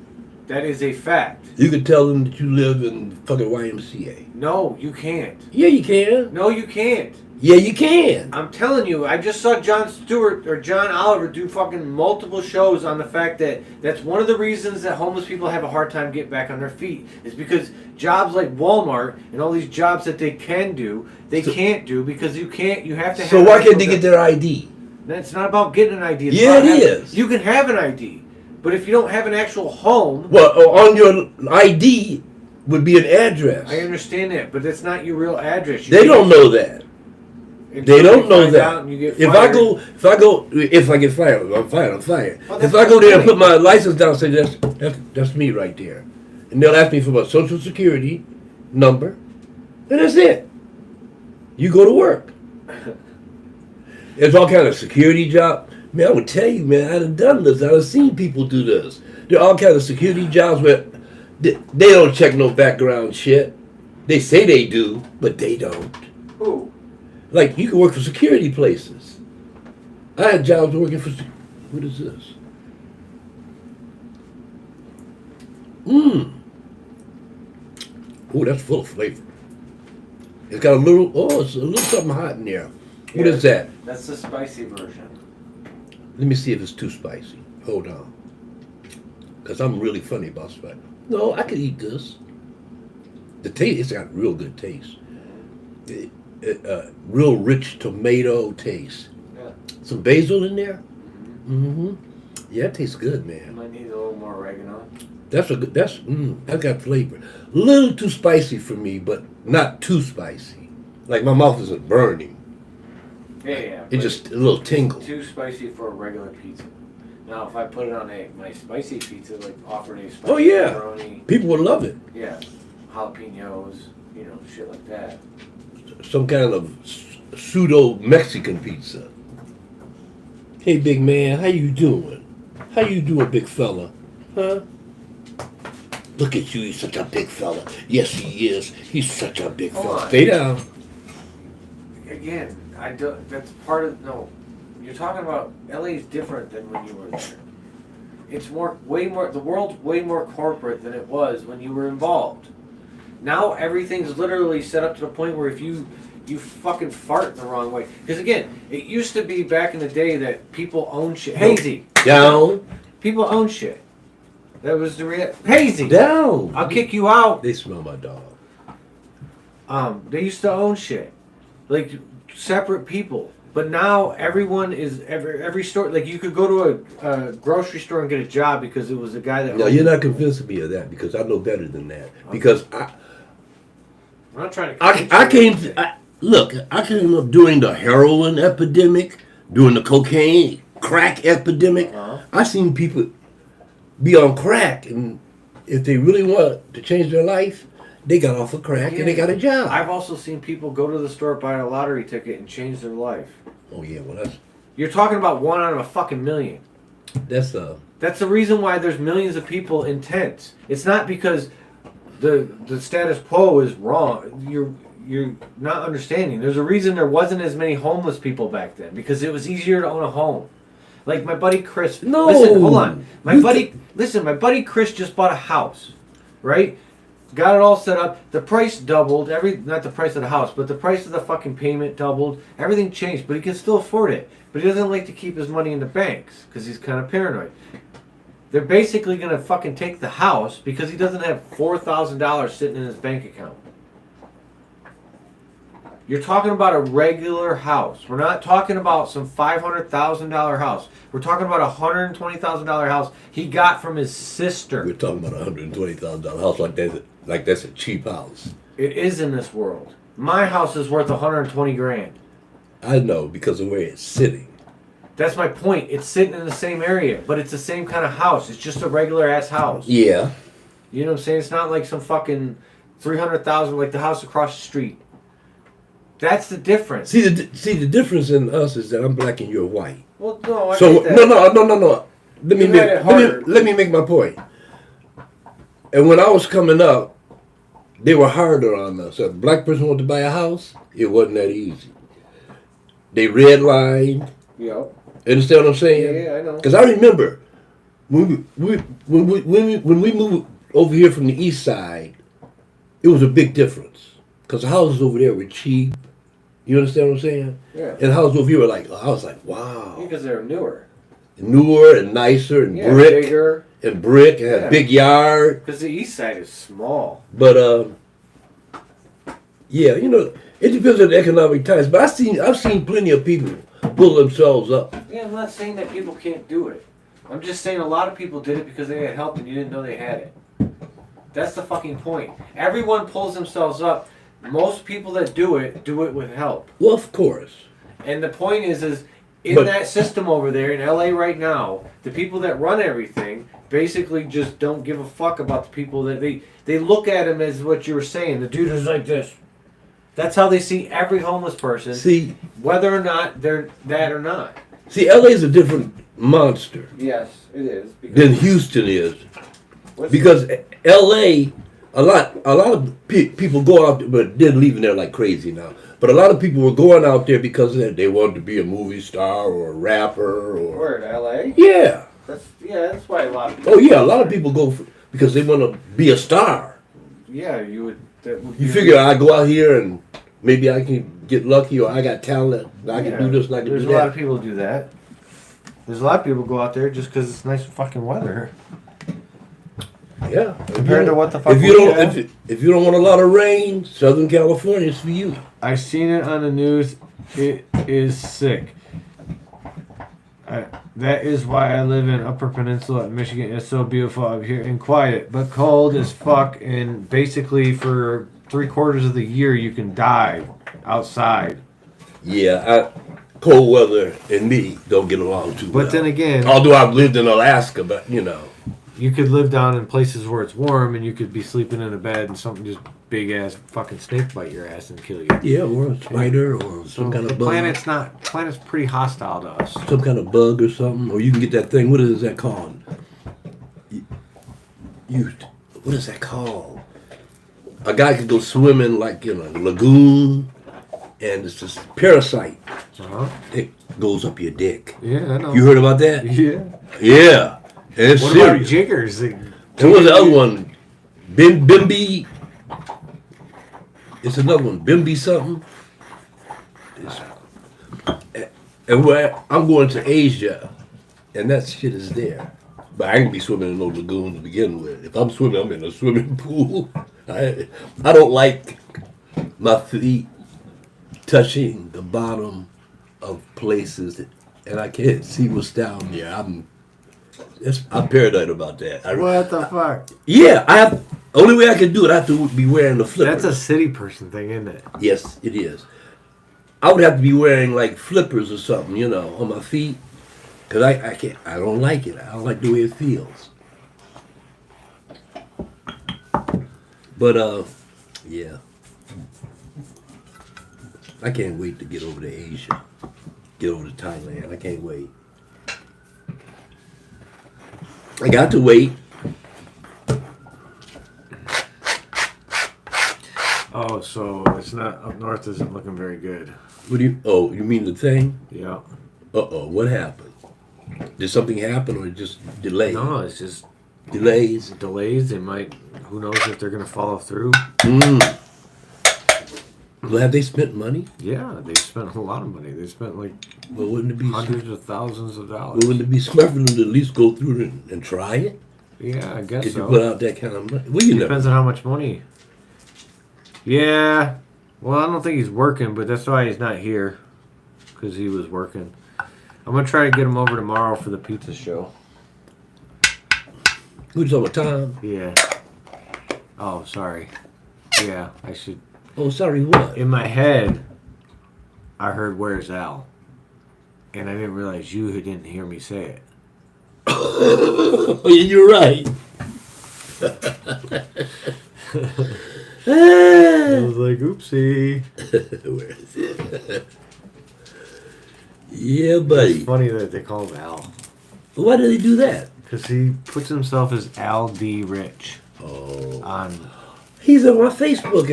That is a fact. You can tell them that you live in fucking YMCA. No, you can't. Yeah, you can. No, you can't. Yeah, you can. I'm telling you, I just saw John Oliver do fucking multiple shows on the fact that that's one of the reasons that homeless people have a hard time getting back on their feet is because jobs like Walmart and all these jobs that they can do, they can't do because you have to have. So why can't they get their ID? It's not about getting an ID. Yeah, it is. You can have an ID. But if you don't have an actual home... Well, on your ID would be an address. I understand that, but that's not your real address. They don't know that. They don't know that. If I get fired, I'm fired. Well, if I go there and put my license down and say, that's me right there. And they'll ask me for my social security number, and that's it. You go to work. There's all kind of security job. Man, I would tell you, man, I'd have done this. I'd have seen people do this. There are all kinds of security jobs where they don't check no background shit. They say they do, but they don't. Who? Like, you can work for security places. I had jobs working for... What is this? Oh, that's full of flavor. It's got a little... Oh, it's a little something hot in there. What is that? That's the spicy version. Let me see if it's too spicy. Hold on. Because I'm really funny about spice. No, I could eat this. The taste, it's got real good taste. Real rich tomato taste. Yeah. Some basil in there? Mm-hmm. Yeah, it tastes good, man. You might need a little more oregano. That's got flavor. A little too spicy for me, but not too spicy. Like my mouth isn't burning. Yeah. It's just a little tingle. Too spicy for a regular pizza. Now, if I put it on my spicy pizza, like offered a spicy pepperoni. People would love it. Yeah. Jalapenos, shit like that. Some kind of pseudo-Mexican pizza. Hey, big man, how you doing? How you doing, big fella? Huh? Look at you, he's such a big fella. Yes, he is. He's such a big fella. Stay down. Again, that's part of... No. You're talking about... LA is different than when you were there. It's way more... The world's way more corporate than it was when you were involved. Now everything's literally set up to the point where if you you fucking fart the wrong way. Because again, it used to be back in the day that people own shit. Hazy. Down. People own shit. That was the Hazy. Down. I'll kick you out. They smell my dog. They used to own shit. Like separate people. But now everyone is every store. Like you could go to a grocery store and get a job because it was a guy that. No, you're not convincing me of that because I know better than that. Because I'm not trying to. I came up during the heroin epidemic, during the cocaine crack epidemic. I seen people be on crack, and if they really want to change their life, they got off of crack and they got a job. I've also seen people go to the store, buy a lottery ticket, and change their life. Oh yeah, well You're talking about 1 out of a fucking million. That's the reason why there's millions of people in tents. It's not because the status quo is wrong. You're not understanding. There's a reason there wasn't as many homeless people back then because it was easier to own a home. Like my buddy Chris. No. Listen, hold on. My buddy Chris just bought a house, right? Got it all set up. The price doubled. Not the price of the house, but the price of the fucking payment doubled. Everything changed, but he can still afford it. But he doesn't like to keep his money in the banks because he's kind of paranoid. They're basically going to fucking take the house because he doesn't have $4,000 sitting in his bank account. You're talking about a regular house. We're not talking about some $500,000 house. We're talking about a $120,000 house he got from his sister. we're talking about a $120,000 house like that's a cheap house. It is in this world. My house is worth 120 grand. I know because of where it's sitting. That's my point. It's sitting in the same area, but it's the same kind of house. It's just a regular ass house. Yeah. You know what I'm saying? It's not like some fucking 300,000 like the house across the street. That's the difference. See the difference in us is that I'm black and you're white. Well, no, I So get that. no. Let me make my point. And when I was coming up, they were harder on us. If a black person wanted to buy a house, it wasn't that easy. They redlined. Yep. Understand what I'm saying? Yeah, I know. Because I remember when we moved over here from the east side, it was a big difference. Because the houses over there were cheap. You understand what I'm saying? Yeah. And the houses over here were like, I was like, wow. Because they're newer. Newer and nicer and Bigger. brick and had a big yard. Because the east side is small. But yeah, it depends on the economic times. But I've seen plenty of people pull themselves up. Yeah, I'm not saying that people can't do it. I'm just saying a lot of people did it because they had help and you didn't know they had it. That's the fucking point. Everyone pulls themselves up. Most people that do it with help. Well, of course. And the point is in that system over there in LA right now, the people that run everything basically just don't give a fuck about the people that they look at him as what you were saying. The dude is like this. That's how they see every homeless person. See, whether or not they're that or not. See, LA is a different monster. Yes, it is. Than Houston is. Because LA, a lot of people go out there, but they're leaving there like crazy now. But a lot of people were going out there because they wanted to be a movie star or a rapper or. Where in LA? Yeah. That's why a lot of people. Oh yeah, a lot of people go because they want to be a star. Yeah, you would. You figure I go out here and maybe I can get lucky or I got talent. I can do this and I can do that. There's a lot of people do that. There's a lot of people go out there just because it's nice fucking weather. Yeah. Compared to what the fuck if you don't want a lot of rain, Southern California is for you. I seen it on the news. It is sick. That is why I live in Upper Peninsula in Michigan. It's so beautiful out here and quiet, but cold as fuck. And basically, for 3/4 of the year, you can die outside. Yeah, cold weather and me don't get along too well. But then again, although I've lived in Alaska, but you could live down in places where it's warm, and you could be sleeping in a bed, and something just big ass fucking snake bite your ass and kill you. Yeah, or a spider or some kind of bug. Planet's pretty hostile to us. Some kind of bug or something, or you can get that thing. What is that called? What is that called? A guy could go swimming like in a lagoon, and it's this parasite. It goes up your dick. Yeah, I know. You heard about that? Yeah. Yeah. And it's what serious. about jiggers? There was the other one, Bimby. It's another one, Bimby something. And where I'm going to Asia, and that shit is there. But I ain't be swimming in no lagoon to begin with. If I'm swimming, I'm in a swimming pool. I don't like my feet touching the bottom of places, and I can't see what's down there. I'm paranoid about that. What the fuck? Yeah, I have. Only way I can do it, I have to be wearing the flippers. That's a city person thing, isn't it? Yes, it is. I would have to be wearing like flippers or something, on my feet, because I can't. I don't like it. I don't like the way it feels. But yeah, I can't wait to get over to Asia, get over to Thailand. I can't wait. I got to wait. Oh, so it's not up north. Isn't looking very good. What do you? Oh, you mean the thing? Yeah. What happened? Did something happen or just delay? No, it's just Delays. delays. They might. Who knows if they're gonna follow through? Well, have they spent money? Yeah, they spent a lot of money. They spent like Well, wouldn't it be hundreds of thousands of dollars. Well, wouldn't it be smart for them to at least go through it and try it? Yeah, I guess If so. you put out that kind of money. Well, you Depends on how much money. Yeah. Well, I don't think he's working, but that's why he's not here. Because he was working. I'm going to try to get him over tomorrow for the pizza show. Who's talking about Tom? Yeah. Oh, sorry. Yeah, I should. Oh, sorry, what? In my head, I heard, "Where's Al?" And I didn't realize you didn't hear me say it. You're right. I was like, oopsie. Where is it? Yeah, buddy. It's funny that they call him Al. Why do they do that? Because he puts himself as Al D. Rich. Oh. On. He's on my Facebook.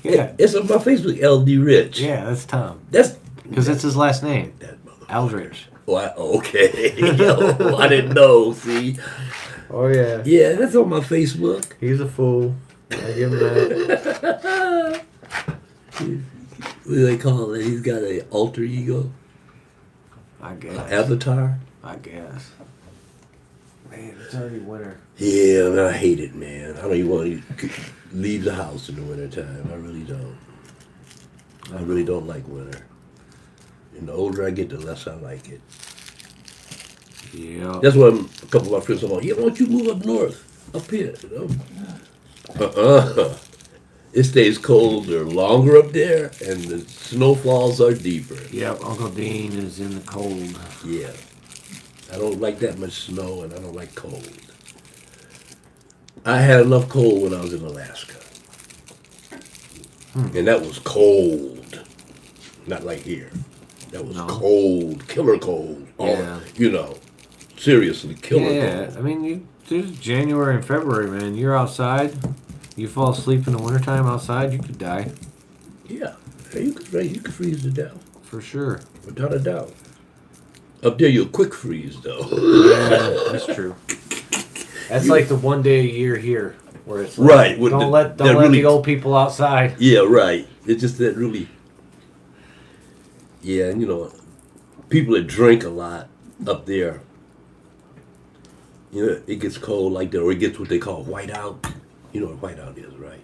It's on my Facebook, LD Rich. Yeah, that's Tom. That's Because that's his last name. that motherfucker. Aldrich. Okay. Yo, I didn't know, see? Oh, yeah. Yeah, that's on my Facebook. He's a fool. I give him that. What do they call it? He's got an alter ego? I guess. Avatar? I guess. Man, it's already winter. Yeah, man, I hate it, man. I don't even want to leave the house in the wintertime. I really don't. I really don't like winter. And the older I get, the less I like it. Yeah. That's why a couple of my friends are like, yeah, why don't you move up north, up here? It stays colder longer up there, and the snowfalls are deeper. Yep, Uncle Dean is in the cold. Yeah. I don't like that much snow, and I don't like cold. I had enough cold when I was in Alaska. And that was cold. Not like here. That was cold, killer cold. Yeah. Seriously, killer cold. Yeah, I mean, there's January and February, man. You're outside. You fall asleep in the wintertime outside, you could die. Yeah. You could freeze to death. For sure. Without a doubt. Up there, you'll quick freeze, though. Yeah, that's true. That's like the one day a year here, where it's like, Right. Don't let the old people outside. Yeah, right. It's just that really. Yeah, and people that drink a lot up there, it gets cold like that, or it gets what they call whiteout. You know what whiteout is, right?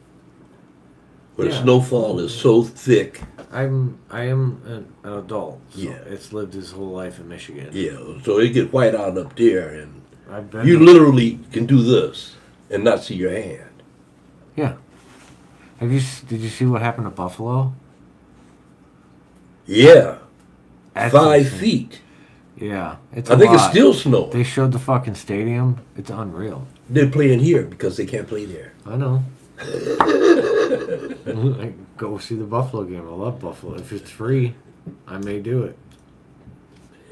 Where the snowfall is so thick. I am an adult. So Yeah. it's lived his whole life in Michigan. Yeah, so it gets whiteout up there, and I've been you literally can do this and not see your hand. Yeah. Did you see what happened to Buffalo? Yeah, That's 5 insane. feet. Yeah, it's. I think it's still snowing. They showed the fucking stadium. It's unreal. They're playing here because they can't play there. I know. I go see the Buffalo game. I love Buffalo. If it's free, I may do it.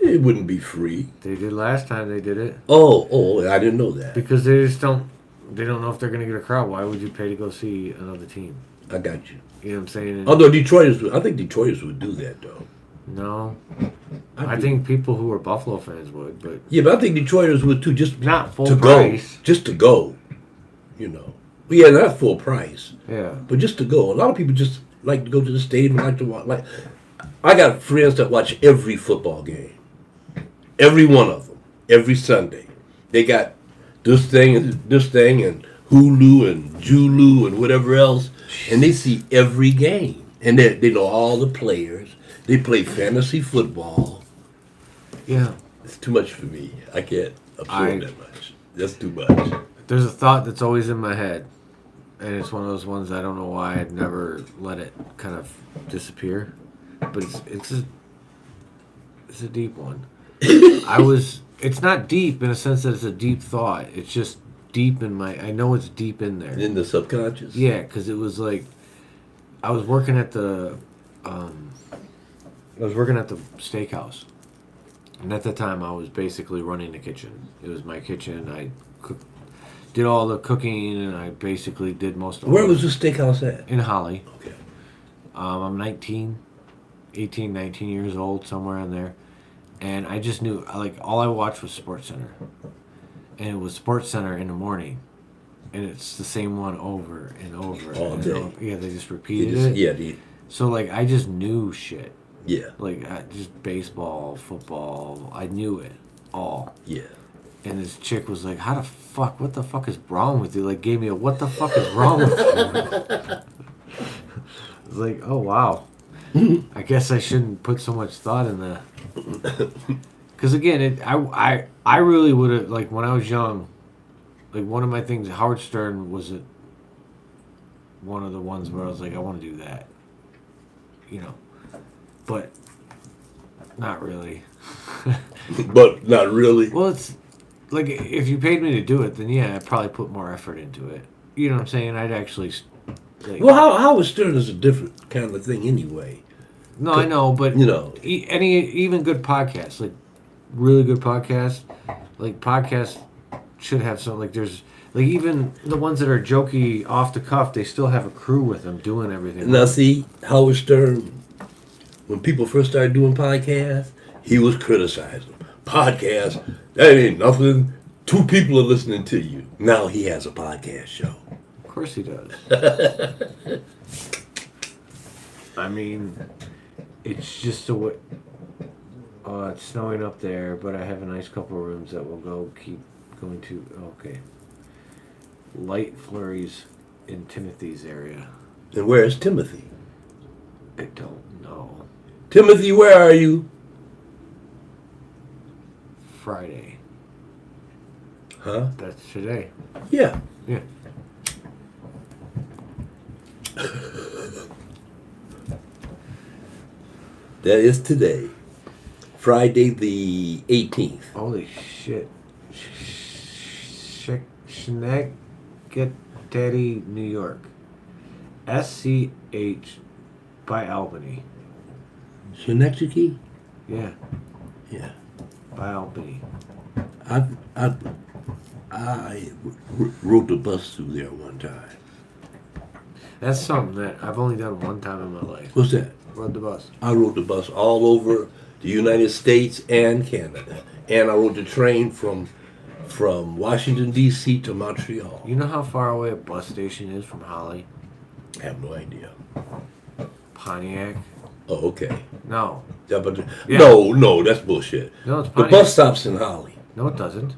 It wouldn't be free. They did last time. They did it Oh, I didn't know that. because they just don't. They don't know if they're gonna get a crowd. Why would you pay to go see another team? I got you. You know what I'm saying? And Although I think Detroiters would do that though. no, I think people who are Buffalo fans would, but Yeah, but I think Detroiters would too, just not full to price. go, just to go. Well, yeah, not full price, Yeah. but just to go. A lot of people just like to go to the stadium, like to watch. Like, I got friends that watch every football game, every one of them, every Sunday. They got this thing and Hulu and Julu and whatever else, and they see every game, and they know all the players. They play fantasy football. Yeah. It's too much for me. I can't absorb that much. That's too much. There's a thought that's always in my head, and it's one of those ones I don't know why I'd never let it kind of disappear, but it's a deep one. It's not deep in a sense that it's a deep thought. It's just deep in I know it's deep in there. In the subconscious? Yeah, because it was like, I was working at the steakhouse. And at the time, I was basically running the kitchen. It was my kitchen. I did all the cooking, and I basically did most of it. Where was the steakhouse at? In Holly. Okay. I'm 19 years old, somewhere in there. And I just knew, like, all I watched was SportsCenter. And it was SportsCenter in the morning. And it's the same one over and over. All and day. over. Yeah, they just repeated it. Yeah. So, like, I just knew shit. Yeah. Like, just baseball, football. I knew it all. Yeah. And this chick was like, what the fuck is wrong with you? Like, gave me what the fuck is wrong with you? I was like, oh, wow. I guess I shouldn't put so much thought in that. Because, again, I really would have, like, when I was young, like, one of my things, Howard Stern was one of the ones where I was like, I want to do that. You know. But not really. But not really. Well, it's like, if you paid me to do it, then yeah, I'd probably put more effort into it. You know what I'm saying? I'd actually. Like, Well, Howard Stern is a different kind of thing anyway. no, I know, but You know. even good podcasts, like really good podcasts, like podcasts should have some, like, there's, like, even the ones that are jokey off the cuff, they still have a crew with them doing everything. Now, see, Howard Stern, when people first started doing podcasts, he was criticizing them. Podcast, that ain't nothing. 2 people are listening to you. Now he has a podcast show. Of course he does. I mean, it's just a way. It's snowing up there, but I have a nice couple of rooms that will keep going to. Okay. Light flurries in Timothy's area. And where is Timothy? I don't know. Timothy, where are you? Friday. Huh? That's today. Yeah. Yeah. That is today. Friday the 18th. Holy shit. Schenectady, New York. SCH by Albany. Schenectady? Yeah, Yeah. by Albany. I rode the bus through there one time. That's something that I've only done one time in my life. What's that? Rode the bus. I rode the bus all over the United States and Canada. And I rode the train from Washington, D.C. to Montreal. You know how far away a bus station is from Holly? I have no idea. Pontiac? Oh, okay. No. Yeah, but Yeah. No, that's bullshit. No, it's The Pontiac. bus stops in Holly. No, it doesn't.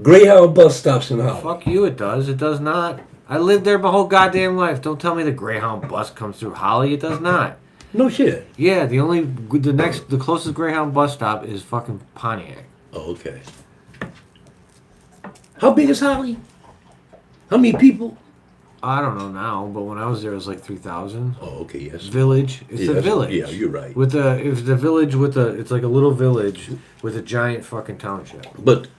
Greyhound bus stops in Holly. Fuck you, it does. It does not. I lived there my whole goddamn life. Don't tell me the Greyhound bus comes through Holly. It does not. No shit. Yeah, the closest Greyhound bus stop is fucking Pontiac. Oh, okay. How big is Holly? How many people? I don't know now, but when I was there, it was like 3,000. Oh, okay, yes. Village. It's Yeah, a village. Yeah, you're right. It's the village it's like a little village with a giant fucking township. But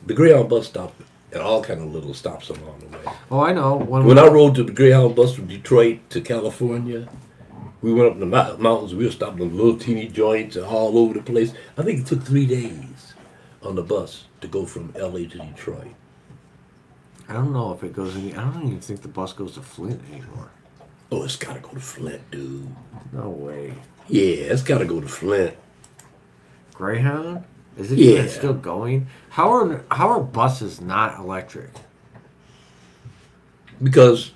the Greyhound bus stop and all kind of little stops along the way. Oh, I know. When I rode to the Greyhound bus from Detroit to California, we went up in the mountains. We were stopping in little teeny joints and all over the place. I think it took 3 days on the bus to go from L.A. to Detroit. I don't know if it goes any. I don't even think the bus goes to Flint anymore. Oh, it's got to go to Flint, dude. No way. Yeah, it's got to go to Flint. Greyhound? Is it Yeah. even still going? How are buses not electric? Because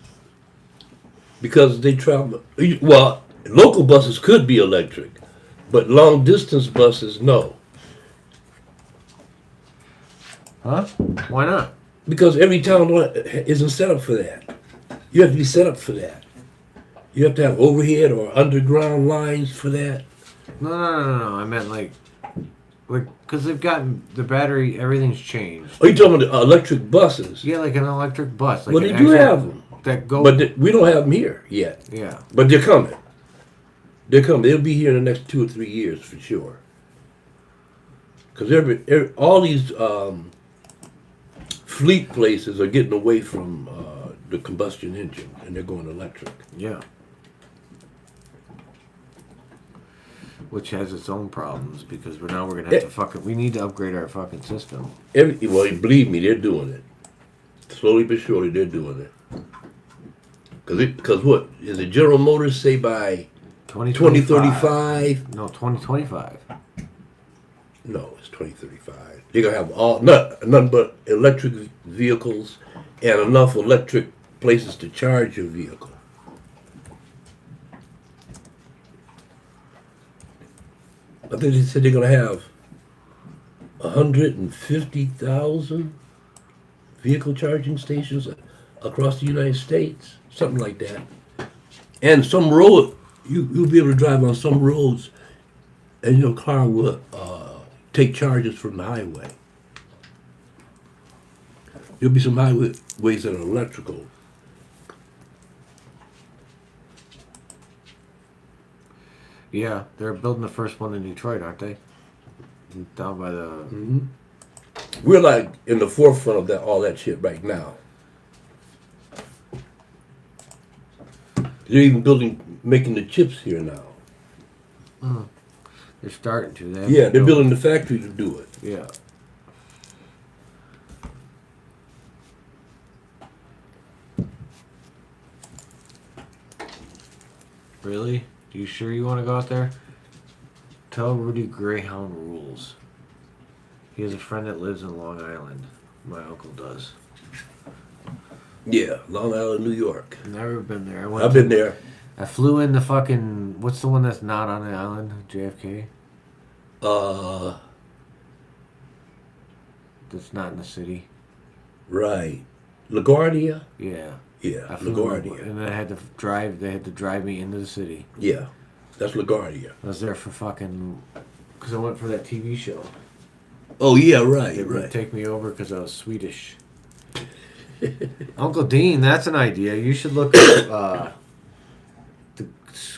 they travel. Well, Local buses could be electric, but long distance buses, no. Huh? Why not? Because every town isn't set up for that. You have to be set up for that. You have to have overhead or underground lines for that. No. I meant like, because they've gotten the battery. Everything's changed. Are you talking about the electric buses? Yeah, like an electric bus. Like Well, an they do actual- have them, that go. but we don't have them here yet. Yeah. But they're coming. They're coming. They'll be here in the next 2 or 3 years for sure. Because all these fleet places are getting away from the combustion engine, and they're going electric. Yeah. Which has its own problems because we're gonna have to we need to upgrade our fucking system. Well, believe me, they're doing it. Slowly but surely, they're doing it. Because what? Is it General Motors say by 2035? No, 2025. No, it's 2035. They're going to have nothing but electric vehicles and enough electric places to charge your vehicle. I think they said they're going to have 150,000 vehicle charging stations across the United States, something like that. And some road, you'll be able to drive on some roads, and your car will take charges from the highway. There'll be some highways that are electrical. Yeah, they're building the first one in Detroit, aren't they? Down by the. Mm-hmm. We're like in the forefront of all that shit right now. They're even making the chips here now. They're starting to. They're building the factory to do it. Yeah. Really? You sure you want to go out there? Tell Rudy Greyhound rules. He has a friend that lives in Long Island. My uncle does. Yeah, Long Island, New York. Never been there. I've been there. I flew in the fucking. What's the one that's not on the island? JFK? That's not in the city. Right. LaGuardia? Yeah. Yeah, I flew LaGuardia. and I had to drive. They had to drive me into the city. Yeah, that's LaGuardia. I was there for fucking. Because I went for that TV show. Oh, yeah, right, They would right. take me over because I was Swedish. Uncle Dean, that's an idea. You should look up the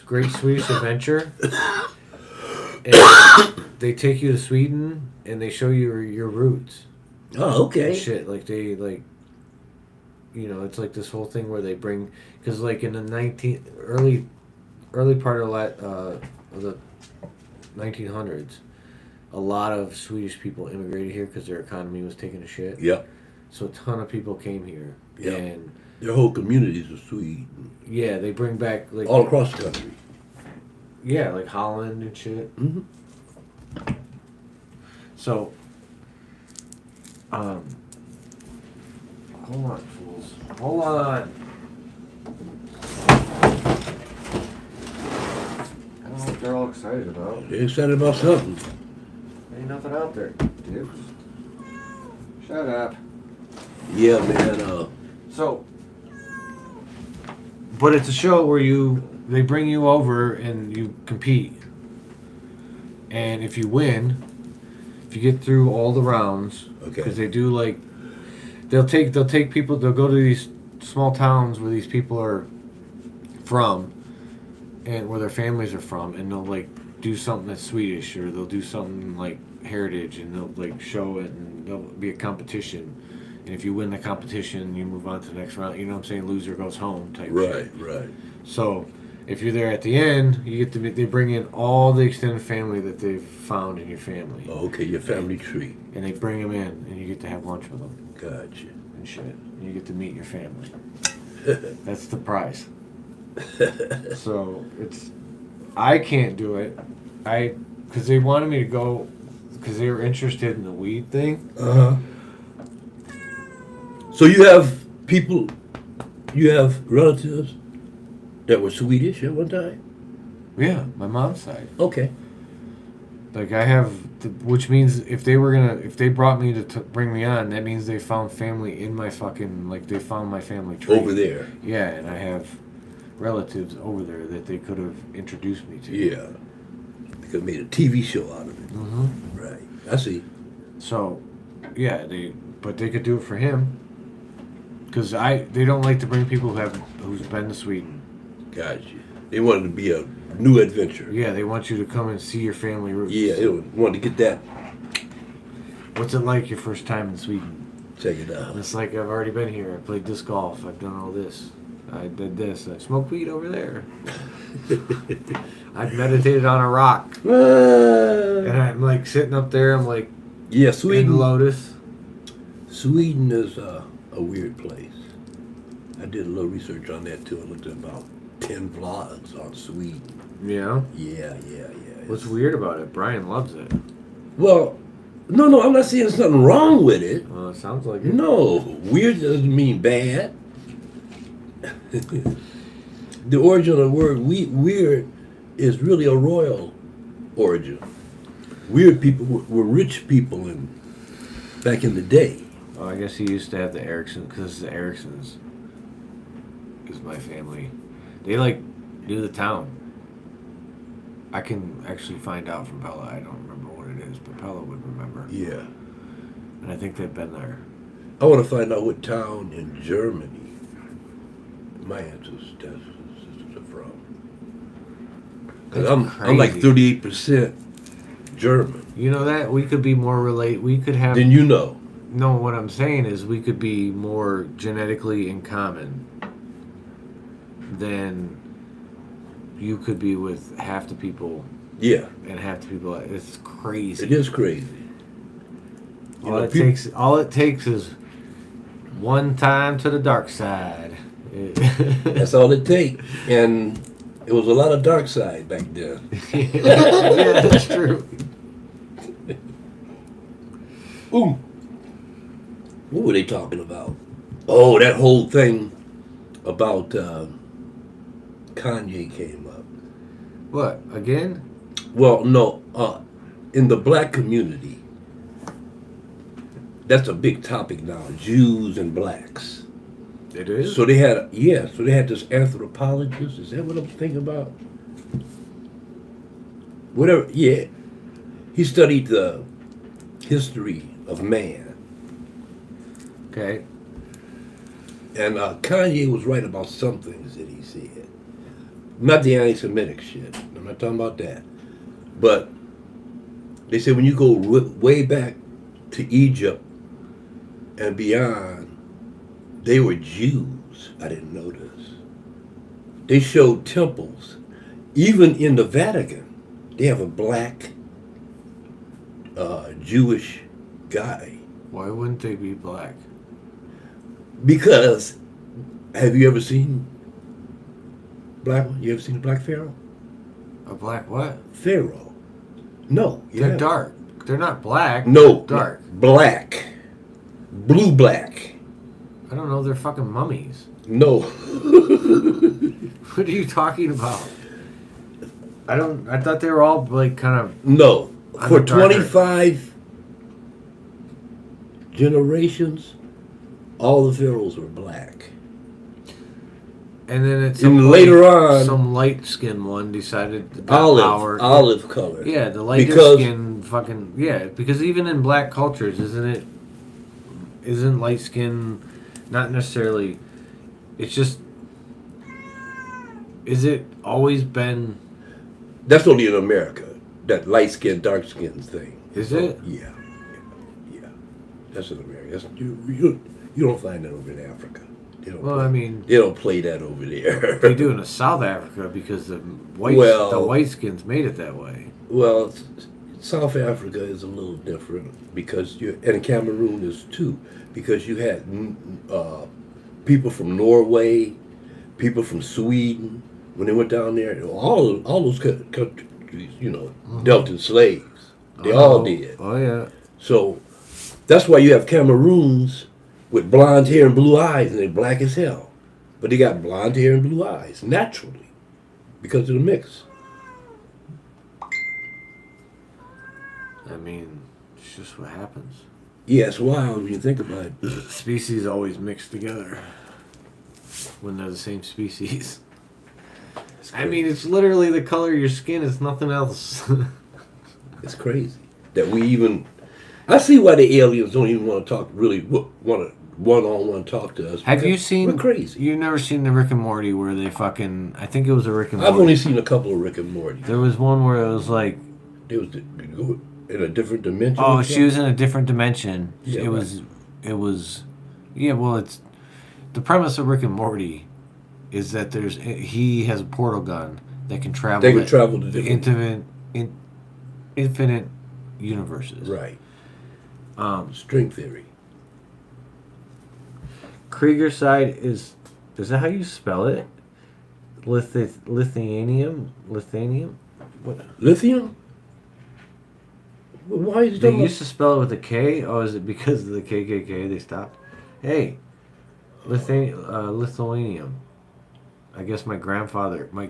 Great Swedish Adventure. And they take you to Sweden and they show you your roots. Oh, okay. And shit, like they like. You know, it's like this whole thing where they bring, because like in the early part of the 1900s, a lot of Swedish people immigrated here because their economy was taking a shit. Yep. So a ton of people came here. Yep. And their whole communities are Sweden. yeah, they bring back like all across the country. Yeah, like Holland and shit. Mm-hmm. So, hold on, fools. Hold on. I don't know what they're all excited about. They're excited about something. Ain't nothing out there, dude. Shut up. Yeah, man. So, but it's a show where they bring you over and you compete, and if you win, if you get through all the rounds, Okay. because they do like, they'll take people, they'll go to these small towns where these people are from, and where their families are from, and they'll like do something that's Swedish, or they'll do something like heritage, and they'll like show it, and there'll be a competition. And if you win the competition, you move on to the next round. You know what I'm saying? Loser goes home type shit. Right. So, if you're there at the end, you get to they bring in all the extended family that they've found in your family. Oh, okay, your family tree. And they bring them in, and you get to have lunch with them. Gotcha. And shit. And you get to meet your family. That's the prize. So, I can't do it. Because they wanted me to go, because they were interested in the weed thing. Uh-huh. So you have relatives that were Swedish at one time? Yeah, my mom's side. Okay. Like I have, which means if they brought me to bring me on, that means they found family in my fucking, like they found my family tree. Over there. Yeah, and I have relatives over there that they could have introduced me to. Yeah. They could have made a TV show out of it. Mm-hmm. Right. I see. So, yeah, but they could do it for him. Because they don't like to bring people who's been to Sweden. Gotcha. They wanted to be a new adventure. Yeah, they want you to come and see your family roots. Yeah, they wanted to get that. What's it like your first time in Sweden? Check it out. It's like I've already been here. I played disc golf. I've done all this. I did this. I smoked weed over there. I've meditated on a rock. And I'm like sitting up there. I'm like, yeah, in Sweden. lotus. Sweden is a weird place. I did a little research on that too. I looked at about 10 vlogs on Sweden. Yeah. Yeah. What's weird about it? Brian loves it. Well, no, I'm not saying there's nothing wrong with it. Well, it sounds like it. No, weird doesn't mean bad. The origin of the word weird is really a royal origin. Weird people were rich people back in the day. Oh, I guess he used to have the Ericsson because the Ericssons is my family. They knew the town. I can actually find out from Pella. I don't remember what it is, but Pella would remember. Yeah. And I think they've been there. I want to find out what town in Germany my ancestors are from. Because I'm like 38% German. You know that? We could be more we could have... Then you know. No, what I'm saying is we could be more genetically in common than you could be with half the people. Yeah. And half the people. It's crazy. It is crazy. All it takes is one time to the dark side. That's all it takes. And it was a lot of dark side back then. Yeah, that's true. Ooh. What were they talking about? Oh, that whole thing about Kanye came up. What, again? Well, no. In the black community, that's a big topic now. Jews and blacks. It is? So they had this anthropologist. Is that what I'm thinking about? Whatever. Yeah. He studied the history of man. Okay. And Kanye was right about some things that he said. Not the anti-Semitic shit. I'm not talking about that. But they said when you go way back to Egypt and beyond, they were Jews. I didn't know this. They showed temples. Even in the Vatican, they have a black Jewish guy. Why wouldn't they be black? Because, have you ever seen black one? You ever seen a black pharaoh? A black what? Pharaoh. No. They're dark. They're not black. No. They're dark. Black. Blue black. I don't know. They're fucking mummies. No. What are you talking about? I thought they were all like kind of... No. For the darker. 25 generations, all the pharaohs were black. And then it's later on, some light-skinned one decided to power. Olive color. Yeah, the lighter skin fucking... Yeah, because even in black cultures, isn't light skin not necessarily... It's just... Is it always been... That's only in America, that light skin, dark skin thing. Is it? Yeah. That's in America. You don't find that over in Africa. They don't play that over there. They do in South Africa because the white skins made it that way. Well, South Africa is a little different because and Cameroon is too, because you had people from Norway, people from Sweden when they went down there. All those countries, dealt in slaves. They all did. Oh yeah. So that's why you have Cameroons with blonde hair and blue eyes, and they're black as hell. But they got blonde hair and blue eyes, naturally, because of the mix. I mean, it's just what happens. Yeah, it's wild when you think about it. Species always mix together when they're the same species. I mean, it's literally the color of your skin. It's nothing else. It's crazy that we even. I see why the aliens don't even want to talk. Really want to one-on-one talk to us. Have you seen? We're crazy. You've never seen the Rick and Morty where they fucking? I think it was a Rick and Morty. I've only seen a couple of Rick and Morty. There was one where it was like. It was in a different dimension. Oh, she was in a different dimension. Yeah, it was. Yeah, well, it's the premise of Rick and Morty is that he has a portal gun that can travel. They can travel to different infinite universes. Right. String theory. Krieger side is that how you spell it? Lithium? What? Lithium? Why is They it? used to spell it with a K. Oh, is it because of the KKK they stopped? Hey, Lithuanium. I guess my grandfather, my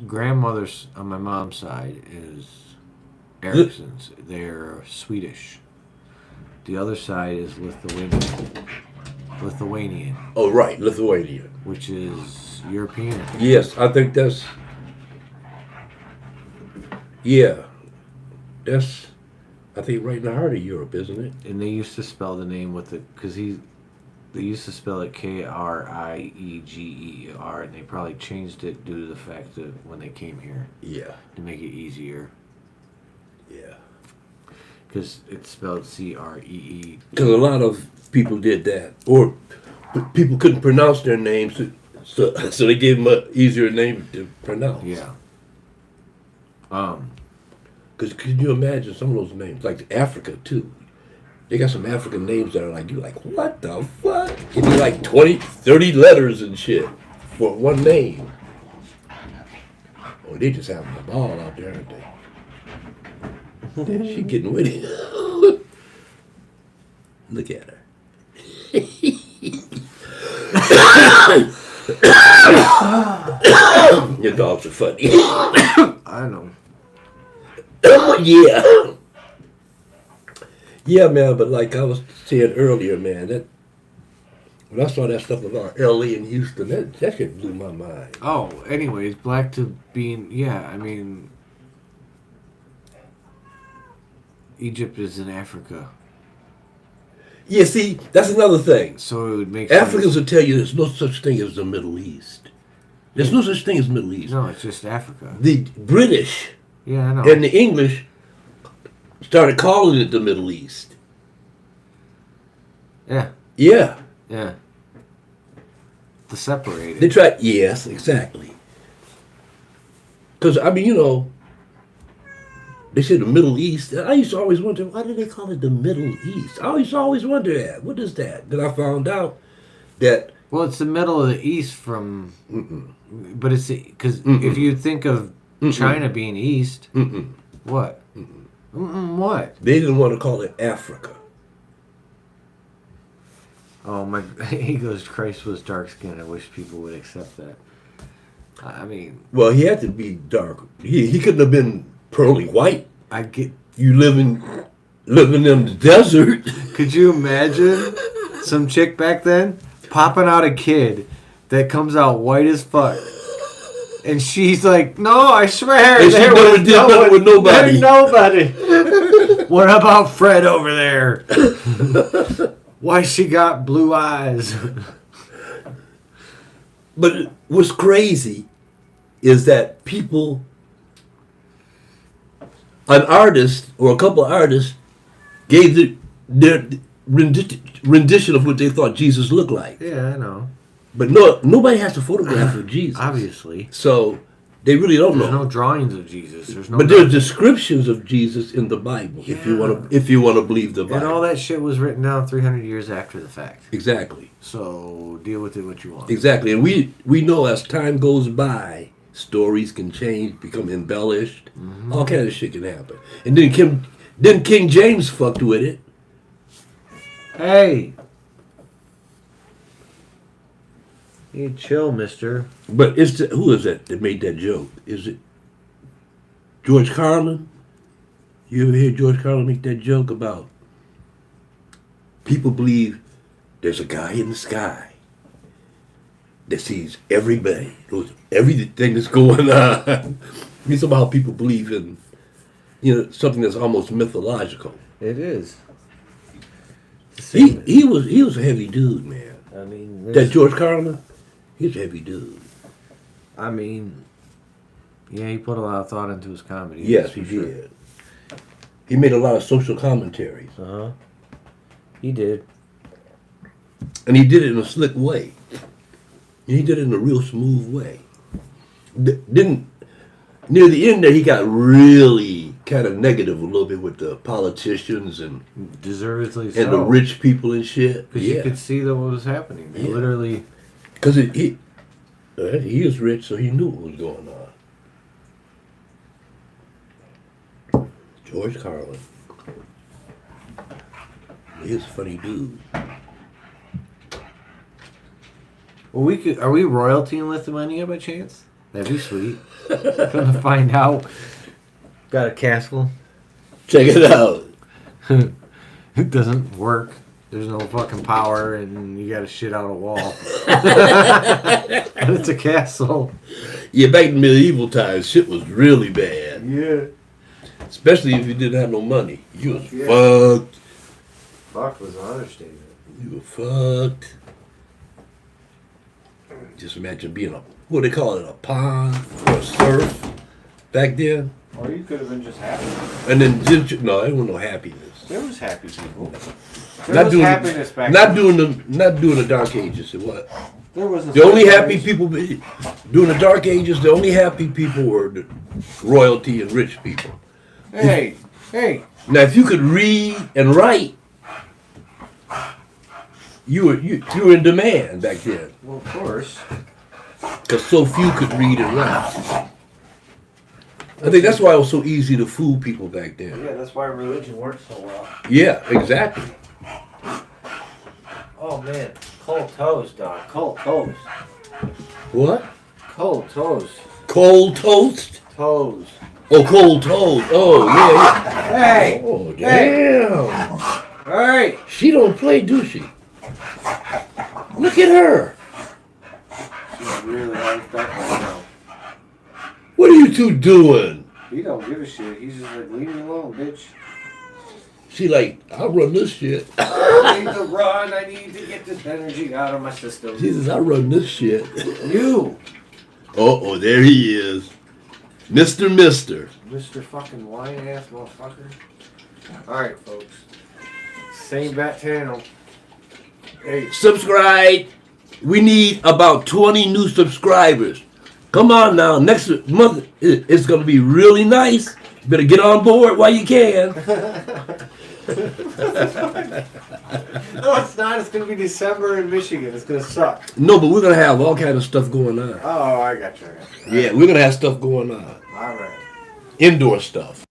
grandmother's on my mom's side is Ericsson's. They're Swedish. The other side is Lithuanian, Oh, right, Lithuania. which is European. Yes, I think that's. Yeah, that's. I think right in the heart of Europe, isn't it? And they used to spell the name with it because they used to spell it Krieger, and they probably changed it due to the fact that when they came here Yeah, to make it easier, yeah. because it's spelled Cree. Because a lot of people did that, or people couldn't pronounce their names, so they gave them an easier name to pronounce. Yeah. Because could you imagine some of those names, like Africa too? They got some African names that are like, you're like, what the fuck? It'd be like 20, 30 letters and shit for one name. Oh, they just having a ball out there, aren't they? She getting with it. Look at her. Your dogs are funny. I know. Yeah. Yeah, man, but like I was saying earlier, man, that when I saw that stuff about LA and Houston, that shit blew my mind. Oh, anyways, black to being, yeah, I mean, Egypt is in Africa. Yeah, see, that's another thing. So it would make Africans sense. will tell you there's no such thing as the Middle East. There's no such thing as Middle East. No, it's just Africa. The British Yeah, I know. and the English started calling it the Middle East. Yeah, Yeah. yeah. To separate They it. tried, yes, exactly. Because, I mean, you know, they say the Middle East. I used to always wonder, why do they call it the Middle East? I used to always wonder that. What is that? Then I found out that. Well, it's the middle of the east from, but it's because if you think of China being east, what? What? They didn't want to call it Africa. Oh my! He goes, Christ was dark skinned. I wish people would accept that. I mean, Well, he had to be dark. He couldn't have been pearly white. I get. You living in the desert. Could you imagine some chick back then popping out a kid that comes out white as fuck? And she's like, no, I swear. And she there never was did nothing with nobody. There's nobody. What about Fred over there? Why she got blue eyes? But what's crazy is that people, an artist or a couple of artists, gave their rendition of what they thought Jesus looked like. Yeah, I know. But no, nobody has a photograph of Jesus. Obviously. So they really don't There's know. no drawings of Jesus. There's no. But there's descriptions of Jesus in the Bible, if you want to believe the Bible. And all that shit was written down 300 years after the fact. Exactly. So deal with it what you want. Exactly. And we know as time goes by, stories can change, become embellished. All kinds of shit can happen. And then King James fucked with it. Hey. You chill, mister. But who is that made that joke? Is it George Carlin? You ever hear George Carlin make that joke about people believe there's a guy in the sky that sees everybody, knows everything that's going on? It's about how people believe in, something that's almost mythological. It is. He was a heavy dude, man. I mean, That George Carlin, he's a heavy dude. I mean, yeah, he put a lot of thought into his comedy. Yes, he did. He made a lot of social commentaries. He did. And he did it in a slick way. He did it in a real smooth way. Near the end there, he got really kind of negative a little bit with the politicians and Deservedly so. and the rich people and shit. Because you could see that what was happening. They literally. Because he was rich, so he knew what was going on. George Carlin. He was a funny dude. Well, are we royalty in Lithuania by chance? That'd be sweet. Gonna find out. Got a castle. Check it out. It doesn't work. There's no fucking power, and you gotta shit out a wall. But it's a castle. Yeah, back in medieval times, shit was really bad. Yeah. Especially if you didn't have no money. You was fucked. Fuck was an understatement. You were fucked. Just imagine being what they call it, a pawn or a serf back then. Or you could have been just happy. And then, no, there was no happiness. There was happy people. Not doing happiness back not doing the Dark Ages. What? There was The only happy people during the Dark Ages. The only happy people were the royalty and rich people. Hey. Now, if you could read and write, you were in demand back then. Well, of course. Because so few could read and write. I think that's why it was so easy to fool people back then. Yeah, that's why religion worked so well. Yeah, exactly. Oh man, cold toes, dog. Cold toes. What? Cold toes. Cold toast? Toes. Oh, cold toast. Oh, yeah. Hey. Oh, damn. Hey. She don't play, do she? Look at her. She's really hyped up right now. What are you two doing? He don't give a shit. He's just like, leave me alone, bitch. She like, I'll run this shit. I need to run. I need to get this energy out of my system. Jesus, I run this shit. You. Oh, there he is. Mr. Mr. fucking whiny ass motherfucker. Alright, folks. Same bat channel. Hey. Subscribe. We need about 20 new subscribers. Come on now. Next month, it's going to be really nice. You better get on board while you can. No, it's not. It's going to be December in Michigan. It's going to suck. No, but we're going to have all kind of stuff going on. Oh, I got you. Yeah, we're going to have stuff going on. All right. Indoor stuff.